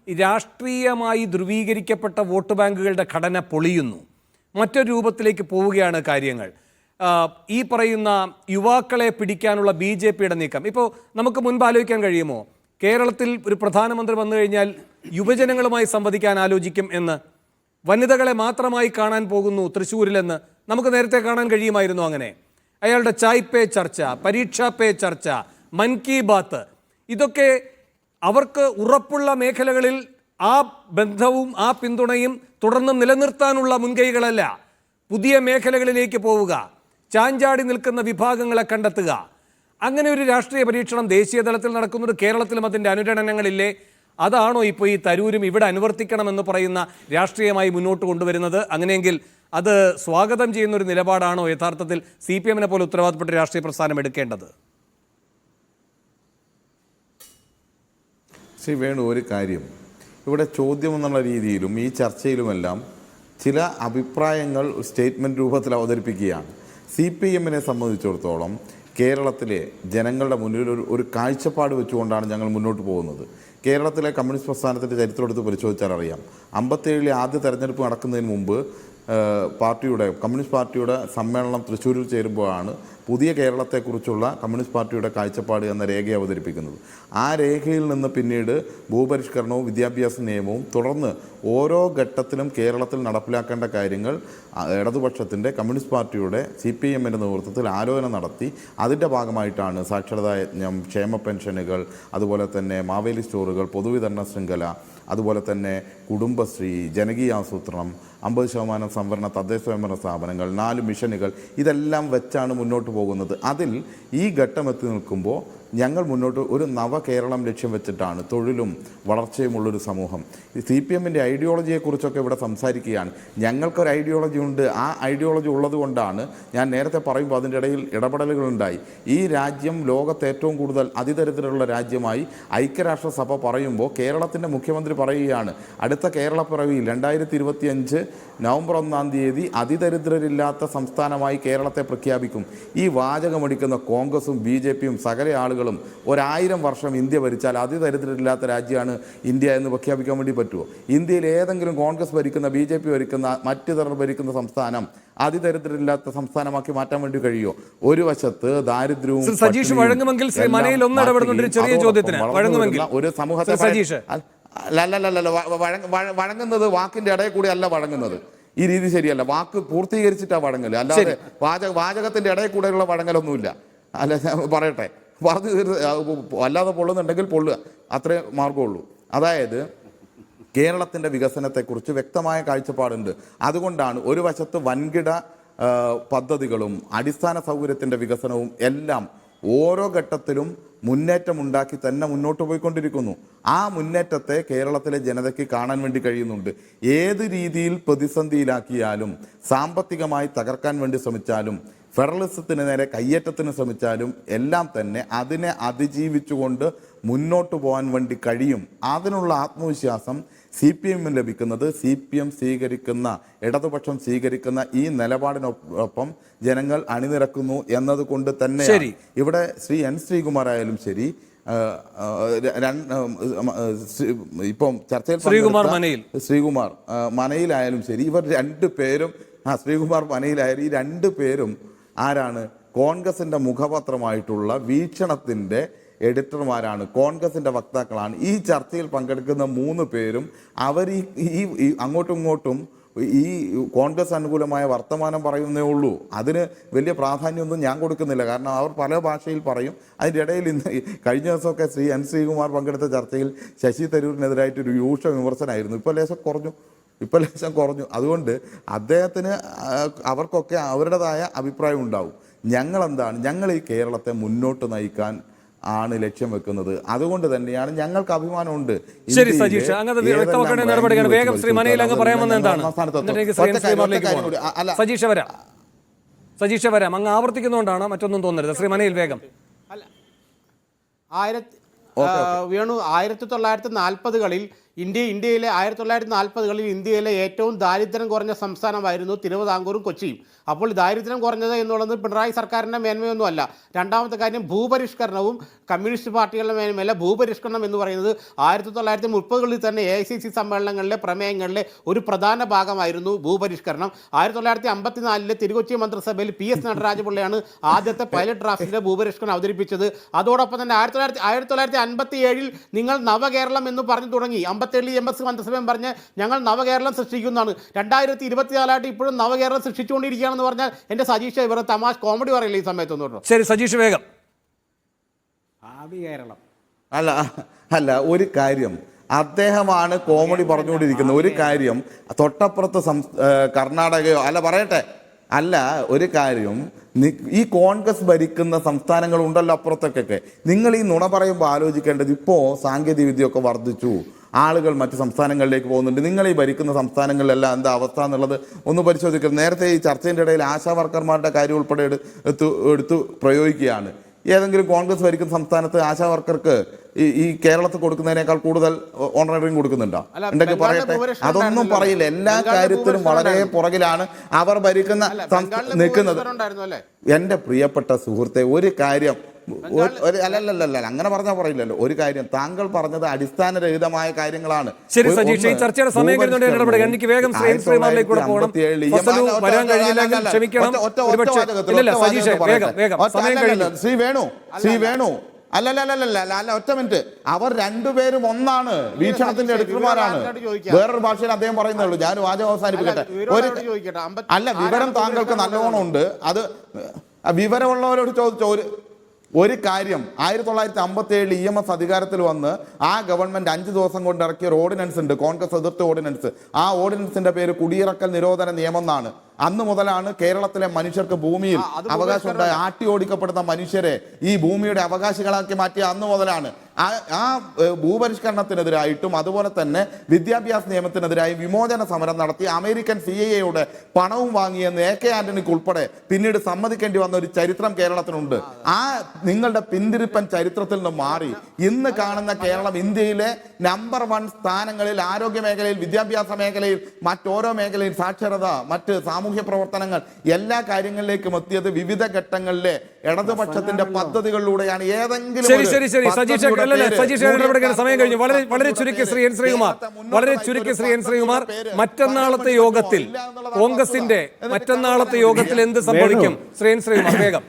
[SPEAKER 1] രാഷ്ട്രീയമായി ധ്രുവീകരിക്കപ്പെട്ട വോട്ട് ബാങ്കുകളുടെ ഘടന പൊളിയുന്നു, മറ്റൊരു രൂപത്തിലേക്ക് പോവുകയാണ് കാര്യങ്ങൾ. ഈ പറയുന്ന യുവാക്കളെ പിടിക്കാനുള്ള BJP-യുടെ നീക്കം ഇപ്പോൾ നമുക്ക് മുൻപ് ആലോചിക്കാൻ കഴിയുമോ? കേരളത്തിൽ ഒരു പ്രധാനമന്ത്രി വന്നു കഴിഞ്ഞാൽ യുവജനങ്ങളുമായി സംവദിക്കാൻ ആലോചിക്കും എന്ന്, വനിതകളെ മാത്രമായി കാണാൻ പോകുന്നു തൃശ്ശൂരിലെന്ന് നമുക്ക് നേരത്തെ കാണാൻ കഴിയുമായിരുന്നു. അങ്ങനെ അയാളുടെ ചായ് പേ ചർച്ച, പരീക്ഷാ പേ ചർച്ച, മൻ കി ബാത്ത്, ഇതൊക്കെ അവർക്ക് ഉറപ്പുള്ള മേഖലകളിൽ ആ ബന്ധവും ആ പിന്തുണയും തുടർന്ന് നിലനിർത്താനുള്ള മുൻകൈകളല്ല. പുതിയ മേഖലകളിലേക്ക് പോവുക, ചാഞ്ചാടി നിൽക്കുന്ന വിഭാഗങ്ങളെ കണ്ടെത്തുക, അങ്ങനെ ഒരു രാഷ്ട്രീയ പരീക്ഷണം ദേശീയ തലത്തിൽ നടക്കുന്നത്, കേരളത്തിലും അതിൻ്റെ അനുരണനങ്ങളില്ലേ? അതാണോ ഇപ്പോൾ ഈ തരൂരും ഇവിടെ അനുവർത്തിക്കണമെന്ന് പറയുന്ന രാഷ്ട്രീയമായി മുന്നോട്ട് കൊണ്ടുവരുന്നത്? അങ്ങനെയെങ്കിൽ അത് സ്വാഗതം ചെയ്യുന്ന ഒരു നിലപാടാണോ യഥാർത്ഥത്തിൽ CPM പോലെ ഉത്തരവാദപ്പെട്ട രാഷ്ട്രീയ പ്രസ്ഥാനം എടുക്കേണ്ടത്?
[SPEAKER 3] ശ്രീ വേണു, ഒരു കാര്യം ഇവിടെ ചോദ്യം എന്നുള്ള രീതിയിലും ഈ ചർച്ചയിലുമെല്ലാം ചില അഭിപ്രായങ്ങൾ സ്റ്റേറ്റ്മെൻറ്റ് രൂപത്തിൽ അവതരിപ്പിക്കുകയാണ്. CPM സംബന്ധിച്ചിടത്തോളം കേരളത്തിലെ ജനങ്ങളുടെ മുന്നിൽ ഒരു കാഴ്ചപ്പാട് വെച്ചുകൊണ്ടാണ് ഞങ്ങൾ മുന്നോട്ട് പോകുന്നത്. കേരളത്തിലെ കമ്മ്യൂണിസ്റ്റ് പ്രസ്ഥാനത്തിൻ്റെ ചരിത്രം എടുത്ത് പരിശോധിച്ചാൽ അറിയാം. 57 ആദ്യ തെരഞ്ഞെടുപ്പ് നടക്കുന്നതിന് മുമ്പ് കമ്മ്യൂണിസ്റ്റ് പാർട്ടിയുടെ സമ്മേളനം തൃശ്ശൂരിൽ ചേരുമ്പോഴാണ് പുതിയ കേരളത്തെക്കുറിച്ചുള്ള കമ്മ്യൂണിസ്റ്റ് പാർട്ടിയുടെ കാഴ്ചപ്പാട് എന്ന രേഖ അവതരിപ്പിക്കുന്നത്. ആ രേഖയിൽ നിന്ന് പിന്നീട് ഭൂപരിഷ്കരണവും വിദ്യാഭ്യാസ നിയമവും തുടർന്ന് ഓരോ ഘട്ടത്തിലും കേരളത്തിൽ നടപ്പിലാക്കേണ്ട കാര്യങ്ങൾ ഇടതുപക്ഷത്തിൻ്റെ കമ്മ്യൂണിസ്റ്റ് പാർട്ടിയുടെ CPM നേതൃത്വത്തിൽ ആലോചന നടത്തി അതിൻ്റെ ഭാഗമായിട്ടാണ് സാക്ഷരതാ യജ്ഞം, ക്ഷേമ പെൻഷനുകൾ, അതുപോലെ തന്നെ മാവേലി സ്റ്റോറുകൾ, പൊതുവിതരണ ശൃംഖല, അതുപോലെ തന്നെ കുടുംബശ്രീ, ജനകീയാസൂത്രണം, 50% സംവരണ തദ്ദേശ സ്വയംഭരണ സ്ഥാപനങ്ങൾ, 4 മിഷനുകൾ, ഇതെല്ലാം വെച്ചാണ് മുന്നോട്ട് പോകുന്നത്. അതിൽ ഈ ഘട്ടം എത്തി നിൽക്കുമ്പോൾ ഞങ്ങൾ മുന്നോട്ട് ഒരു നവകേരളം ലക്ഷ്യം വെച്ചിട്ടാണ്, തൊഴിലും വളർച്ചയുമുള്ളൊരു സമൂഹം. CPM ഐഡിയോളജിയെക്കുറിച്ചൊക്കെ ഇവിടെ സംസാരിക്കുകയാണ്. ഞങ്ങൾക്കൊരു ഐഡിയോളജി ഉണ്ട്. ആ ഐഡിയോളജി ഉള്ളത് കൊണ്ടാണ് ഞാൻ നേരത്തെ പറയുമ്പോൾ അതിൻ്റെ ഇടയിൽ ഇടപെടലുകളുണ്ടായി. ഈ രാജ്യം ലോകത്ത് ഏറ്റവും കൂടുതൽ അതിദരിദ്രരുള്ള രാജ്യമായി ഐക്യരാഷ്ട്രസഭ പറയുമ്പോൾ കേരളത്തിൻ്റെ മുഖ്യമന്ത്രി പറയുകയാണ്, അടുത്ത കേരളപ്പിറവിയിൽ 2025 നവംബർ 1-ാം തീയതി അതിദരിദ്രരില്ലാത്ത സംസ്ഥാനമായി കേരളത്തെ പ്രഖ്യാപിക്കും. ഈ വാചകമടിക്കുന്ന കോൺഗ്രസും BJPയും സകല ആളുകളും 1000 വർഷം ഇന്ത്യ ഭരിച്ചാൽ അതിദരിദ്രരില്ലാത്ത രാജ്യമാണ് ഇന്ത്യ എന്ന് പ്രഖ്യാപിക്കാൻ വേണ്ടി പറ്റുമോ? ഇന്ത്യയിൽ ഏതെങ്കിലും കോൺഗ്രസ് ഭരിക്കുന്ന, BJP ഭരിക്കുന്ന, മറ്റു തരം ഭരിക്കുന്ന സംസ്ഥാനം അതിദരിദ്രരില്ലാത്ത സംസ്ഥാനമാക്കി മാറ്റാൻ വേണ്ടി കഴിയുമോ? ഒരു വശത്ത് ദാരിദ്ര്യവും ഒരു സമൂഹത്തെ വഴങ്ങുന്നത് വാക്കിന്റെ ഇടയിൽ കൂടി അല്ല വഴങ്ങുന്നത്. ഈ രീതി ശരിയല്ല. വാക്ക് പൂർത്തീകരിച്ചിട്ടാണ് വഴങ്ങല്, അല്ലാതെ വാചകത്തിന്റെ ഇടയിൽ കൂടെയുള്ള വഴങ്ങലൊന്നുമില്ല. അല്ല, പറയട്ടെ, പറഞ്ഞു അല്ലാതെ പൊള്ളുന്നുണ്ടെങ്കിൽ പൊള്ളുക, അത്രേ മാർഗമുള്ളൂ. അതായത് കേരളത്തിൻ്റെ വികസനത്തെക്കുറിച്ച് വ്യക്തമായ കാഴ്ചപ്പാടുണ്ട്. അതുകൊണ്ടാണ് ഒരു വശത്ത് വൻകിട പദ്ധതികളും അടിസ്ഥാന സൗകര്യത്തിൻ്റെ വികസനവും എല്ലാം ഓരോ ഘട്ടത്തിലും മുന്നേറ്റമുണ്ടാക്കി തന്നെ മുന്നോട്ട് പോയിക്കൊണ്ടിരിക്കുന്നു. ആ മുന്നേറ്റത്തെ കേരളത്തിലെ ജനതയ്ക്ക് കാണാൻ വേണ്ടി കഴിയുന്നുണ്ട്. ഏത് രീതിയിൽ പ്രതിസന്ധിയിലാക്കിയാലും, സാമ്പത്തികമായി തകർക്കാൻ വേണ്ടി ശ്രമിച്ചാലും, ഫെഡറലിസത്തിന് നേരെ കയ്യേറ്റത്തിന് ശ്രമിച്ചാലും എല്ലാം തന്നെ അതിനെ അതിജീവിച്ചുകൊണ്ട് മുന്നോട്ട് പോകാൻ വേണ്ടി കഴിയും. അതിനുള്ള ആത്മവിശ്വാസം CPM ലഭിക്കുന്നത് CPM സ്വീകരിക്കുന്ന, ഇടതുപക്ഷം സ്വീകരിക്കുന്ന ഈ നിലപാടിനൊപ്പം ജനങ്ങൾ അണിനിരക്കുന്നു എന്നതുകൊണ്ട് തന്നെ ഇവിടെ ശ്രീ N. ശ്രീകുമാർ ആയാലും ശരി, ഇപ്പം ചർച്ചയിൽ ശ്രീകുമാർ മനയിലായാലും ശരി, ഇവർ രണ്ടുപേരും ശ്രീകുമാർ മനയിലായാലും ഈ രണ്ടുപേരും ആരാണ്? കോൺഗ്രസിന്റെ മുഖപത്രമായിട്ടുള്ള വീക്ഷണത്തിന്റെ എഡിറ്റർമാരാണ്, കോൺഗ്രസിന്റെ വക്താക്കളാണ്. ഈ ചർച്ചയിൽ പങ്കെടുക്കുന്ന 3 പേരും അവർ ഈ അങ്ങോട്ടും ഇങ്ങോട്ടും ഈ കോൺഗ്രസ് അനുകൂലമായ വർത്തമാനം പറയുന്നേ ഉള്ളൂ. അതിന് വലിയ പ്രാധാന്യമൊന്നും ഞാൻ കൊടുക്കുന്നില്ല. കാരണം അവർ പല ഭാഷയിൽ പറയും. അതിൻ്റെ ഇടയിൽ ഇന്ന് കഴിഞ്ഞ ദിവസമൊക്കെ ശ്രീ N. ശ്രീകുമാർ പങ്കെടുത്ത ചർച്ചയിൽ ശശി തരൂരിനെതിരായിട്ടൊരു രൂക്ഷ വിമർശനമായിരുന്നു. ഇപ്പോൾ ലേശം കുറഞ്ഞു. അതുകൊണ്ട് അദ്ദേഹത്തിന് അവർക്കൊക്കെ അവരുടേതായ അഭിപ്രായം ഉണ്ടാവും. ഞങ്ങൾ ഈ കേരളത്തെ മുന്നോട്ട് നയിക്കാൻ ആണ് ലക്ഷ്യം വെക്കുന്നത്. അതുകൊണ്ട് തന്നെയാണ് ഞങ്ങൾക്ക് അഭിമാനമുണ്ട്.
[SPEAKER 1] ശരി സജീഷ്, അങ്ങനെ വേഗം ശ്രീ മനയിൽ അങ്ങ് പറയാമെന്ന് എന്താണ്? സജീഷ വരാം, അങ്ങ് ആവർത്തിക്കുന്നതുകൊണ്ടാണ്, മറ്റൊന്നും തോന്നരുത്. ശ്രീ മനയിൽ വേഗം.
[SPEAKER 2] വേണു, 1940-കളിൽ ഇന്ത്യയിലെ 1940-കളിൽ ഇന്ത്യയിലെ ഏറ്റവും ദാരിദ്ര്യം കുറഞ്ഞ സംസ്ഥാനമായിരുന്നു തിരുവിതാംകൂറും കൊച്ചിയും. അപ്പോൾ ദാരിദ്ര്യം കുറഞ്ഞത് എന്നുള്ളത് പിണറായി സർക്കാരിൻ്റെ മേന്മയൊന്നുമല്ല. രണ്ടാമത്തെ കാര്യം, ഭൂപരിഷ്കരണവും കമ്മ്യൂണിസ്റ്റ് പാർട്ടികളുടെ മേന്മയല്ല. ഭൂപരിഷ്കരണം എന്ന് പറയുന്നത് 1930-കളിൽ തന്നെ AICC സമ്മേളനങ്ങളിലെ പ്രമേയങ്ങളിലെ ഒരു പ്രധാന ഭാഗമായിരുന്നു ഭൂപരിഷ്കരണം. 1954 തിരുക്കൊച്ചി മന്ത്രിസഭയിൽ PS നടരാജപിള്ളയാണ് ആദ്യത്തെ പൈലറ്റ് ഡ്രാഫ്റ്റിൻ്റെ ഭൂപരിഷ്കരണം അവതരിപ്പിച്ചത്. അതോടൊപ്പം തന്നെ 1957 നിങ്ങൾ നവകേരളം എന്ന് പറഞ്ഞു തുടങ്ങി. 57 MS മന്ത്രിസഭയും പറഞ്ഞ് ഞങ്ങൾ നവകേരളം സൃഷ്ടിക്കുന്നതാണ്. 2024 ഇപ്പോഴും നവകേരളം സൃഷ്ടിച്ചുകൊണ്ടിരിക്കുകയാണെന്ന് പറഞ്ഞാൽ എൻ്റെ സജീഷ് ഇവരെ തമാശ കോമഡി പറയില്ല ഈ സമയത്തൊന്നും.
[SPEAKER 1] ശരി സജീഷ് വേഗം.
[SPEAKER 4] ഭാവി കേരളം
[SPEAKER 3] അല്ല, ഒരു കാര്യം അദ്ദേഹമാണ് കോമഡി പറഞ്ഞുകൊണ്ടിരിക്കുന്നത്. ഒരു കാര്യം തൊട്ടപ്പുറത്ത് കർണാടകയോ അല്ല, പറയട്ടെ, അല്ല, ഒരു കാര്യം ഈ കോൺഗ്രസ് ഭരിക്കുന്ന സംസ്ഥാനങ്ങൾ ഉണ്ടല്ലോ അപ്പുറത്തൊക്കെ, നിങ്ങൾ ഈ നുണ പറയുമ്പോൾ ആലോചിക്കേണ്ടത് ഇപ്പോൾ സാങ്കേതിക വിദ്യയൊക്കെ വർദ്ധിച്ചു, ആളുകൾ മറ്റ് സംസ്ഥാനങ്ങളിലേക്ക് പോകുന്നുണ്ട്, നിങ്ങൾ ഈ ഭരിക്കുന്ന സംസ്ഥാനങ്ങളിലെല്ലാം എന്താ അവസ്ഥ എന്നുള്ളത് ഒന്ന് പരിശോധിക്കണം. നേരത്തെ ഈ ചർച്ചയുടെ ഇടയിൽ ആശാ വർക്കർമാരുടെ കാര്യം ഉൾപ്പെടെ എടുത്തു പ്രയോഗിക്കുകയാണ്. ഏതെങ്കിലും കോൺഗ്രസ് ഭരിക്കുന്ന സംസ്ഥാനത്ത് ആശാ വർക്കർക്ക് ഈ കേരളത്തിൽ കൊടുക്കുന്നതിനേക്കാൾ കൂടുതൽ ഓണററിയും കൊടുക്കുന്നുണ്ടോ? എന്തൊക്കെ പറയട്ടെ, അതൊന്നും പറയില്ല. എല്ലാ കാര്യത്തിലും വളരെ പുറകിലാണ് അവർ ഭരിക്കുന്ന നിൽക്കുന്നത്. എൻ്റെ പ്രിയപ്പെട്ട സുഹൃത്തെ, ഒരു കാര്യം അല്ലല്ലല്ല അങ്ങനെ പറഞ്ഞാൽ പറയില്ലല്ലോ. ഒരു കാര്യം, താങ്കൾ പറഞ്ഞത് അടിസ്ഥാനരഹിതമായ കാര്യങ്ങളാണ്.
[SPEAKER 1] ശരി സജീഷ്, ഈ ചർച്ചയുടെ സമയം കഴിഞ്ഞുകൊണ്ട് ഇടപെടുക. എനിക്ക് വേഗം ശ്രീമാറിലേക്ക് കൂടെ പോകണം. വരാൻ കഴിയില്ലെങ്കിൽ ക്ഷമിക്കണം.
[SPEAKER 3] ശ്രീ വേണു അല്ല ഒറ്റ മിനിറ്റ്. അവർ രണ്ടുപേരും ഒന്നാണ്, വീക്ഷണത്തിന്റെ എഡിറ്റർമാരാണ്. വേറൊരു ഭാഷയിൽ അദ്ദേഹം പറയുന്നുള്ളൂ. ഞാൻ വാചകം അവസാനിപ്പിക്കട്ടെ. അല്ല, വിവരം താങ്കൾക്ക് നല്ലോണം ഉണ്ട്. അത് വിവരമുള്ളവരോട് ചോദിച്ചോ. ഒരു കാര്യം, 1957 EMS അധികാരത്തിൽ വന്ന് ആ ഗവൺമെന്റ് 5 ദിവസം കൊണ്ട് ഇറക്കിയ ഒരു ഓർഡിനൻസ് ഉണ്ട്, കോൺഗ്രസ് എതിർത്ത ഓർഡിനൻസ്. ആ ഓർഡിനൻസിന്റെ പേര് കുടിയിറക്കൽ നിരോധന നിയമം എന്നാണ്. അന്ന് മുതലാണ് കേരളത്തിലെ മനുഷ്യർക്ക് ഭൂമിയിൽ അവകാശമുണ്ടായി. ആട്ടി ഓടിക്കപ്പെടുന്ന മനുഷ്യരെ ഈ ഭൂമിയുടെ അവകാശികളാക്കി മാറ്റിയ അന്ന് മുതലാണ്. ആ ഭൂപരിഷ്കരണത്തിനെതിരായിട്ടും അതുപോലെ തന്നെ വിദ്യാഭ്യാസ നിയമത്തിനെതിരായി വിമോചന സമരം നടത്തി അമേരിക്കൻ CIA പണവും വാങ്ങിയെന്ന് AK ആന്റണിക്ക് ഉൾപ്പെടെ പിന്നീട് സമ്മതിക്കേണ്ടി വന്ന ഒരു ചരിത്രം കേരളത്തിനുണ്ട്. ആ നിങ്ങളുടെ പിന്തിരിപ്പൻ ചരിത്രത്തിൽ നിന്ന് മാറി ഇന്ന് കാണുന്ന കേരളം ഇന്ത്യയിലെ നമ്പർ 1 സ്ഥാനങ്ങളിൽ ആരോഗ്യ മേഖലയിൽ, വിദ്യാഭ്യാസ മേഖലയിൽ, മറ്റോരോ മേഖലയിൽ, സാക്ഷരത, മറ്റ് സാമൂഹ്യ പ്രവർത്തനങ്ങൾ, എല്ലാ കാര്യങ്ങളിലേക്കും എത്തിയത് വിവിധ ഘട്ടങ്ങളിലെ ഇടതുപക്ഷത്തിന്റെ പദ്ധതികളിലൂടെയാണ്. ഏതെങ്കിലും
[SPEAKER 1] സമയം കഴിഞ്ഞു. വളരെ ചുരുക്കി ശ്രീ എൻ ശ്രീകുമാർ, മറ്റന്നാളത്തെ യോഗത്തിൽ കോൺഗ്രസിന്റെ മറ്റന്നാളത്തെ യോഗത്തിൽ എന്ത് സംഭവിക്കും? ശ്രീ എൻ ശ്രീകുമാർ വേഗം.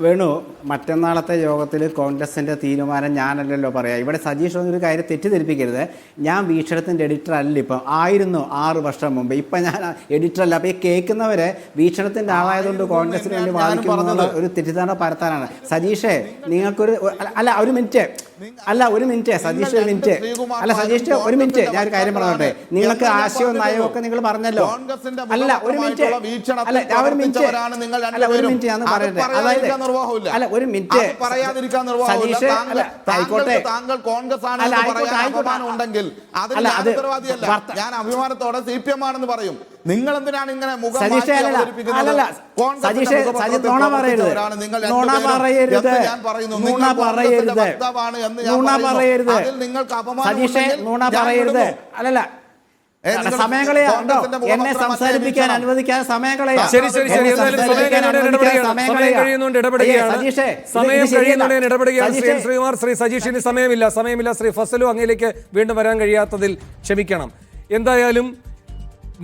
[SPEAKER 4] വേണു, മറ്റന്നാളത്തെ യോഗത്തിൽ കോൺഗ്രസിൻ്റെ തീരുമാനം ഞാനല്ലല്ലോ പറയാം. ഇവിടെ സജീഷ് ഒരു കാര്യം തെറ്റിദ്ധരിപ്പിക്കരുത്. ഞാൻ വീക്ഷണത്തിൻ്റെ എഡിറ്റർ അല്ല, ഇപ്പം ആയിരുന്നു 6 വർഷം മുമ്പ്. ഇപ്പം ഞാൻ എഡിറ്റർ അല്ല. അപ്പോൾ ഈ കേൾക്കുന്നവരെ വീക്ഷണത്തിൻ്റെ ആളായതുകൊണ്ട് കോൺഗ്രസിന് വേണ്ടി വാദിക്കുന്നത് ഒരു തെറ്റിദ്ധാരണ പരത്താനാണ്. സജീഷേ, നിങ്ങൾക്കൊരു ഒരു മിനിറ്റ് സതീഷ്, ഒരു മിനിറ്റ്. സതീഷ്, ഒരു മിനിറ്റ്, ഞാൻ ഒരു കാര്യം പറഞ്ഞോട്ടെ. നിങ്ങൾക്ക് ആശയവും നയവും ഒക്കെ നിങ്ങൾ പറഞ്ഞല്ലോ. ഒരു മിനിറ്റ് ഞാൻ പറയട്ടെ. അതായത് ഒരു മിനിറ്റ് സതീഷ്, ആയിക്കോട്ടെ.
[SPEAKER 3] ഞാൻ അഭിമാനത്തോടെ CPM ആണെന്ന് പറയും. നിങ്ങൾ എന്തിനാണ് ഇങ്ങനെ
[SPEAKER 4] എന്നെ സംസാരിപ്പിക്കാൻ അനുവദിക്കാൻ സമയം കളയാ.
[SPEAKER 1] ശ്രീ സജീഷിന് സമയമില്ല. ശ്രീ ഫസലു, അങ്ങയിലേക്ക് വീണ്ടും വരാൻ കഴിയാത്തതിൽ ക്ഷമിക്കണം. എന്തായാലും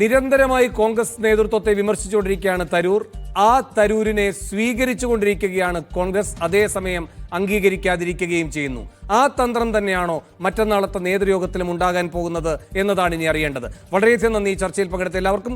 [SPEAKER 1] നിരന്തരമായി കോൺഗ്രസ് നേതൃത്വത്തെ വിമർശിച്ചുകൊണ്ടിരിക്കുകയാണ് തരൂർ. ആ തരൂരിനെ സ്വീകരിച്ചുകൊണ്ടിരിക്കുകയാണ് കോൺഗ്രസ്, അതേസമയം അംഗീകരിക്കാതിരിക്കുകയും ചെയ്യുന്നു. ആ തന്ത്രം തന്നെയാണോ മറ്റന്നാളത്തെ നേതൃയോഗത്തിലും ഉണ്ടാകാൻ പോകുന്നത് എന്നതാണ് ഇനി അറിയേണ്ടത്. വളരെയധികം നന്ദി ഈ ചർച്ചയിൽ പങ്കെടുത്ത എല്ലാവർക്കും.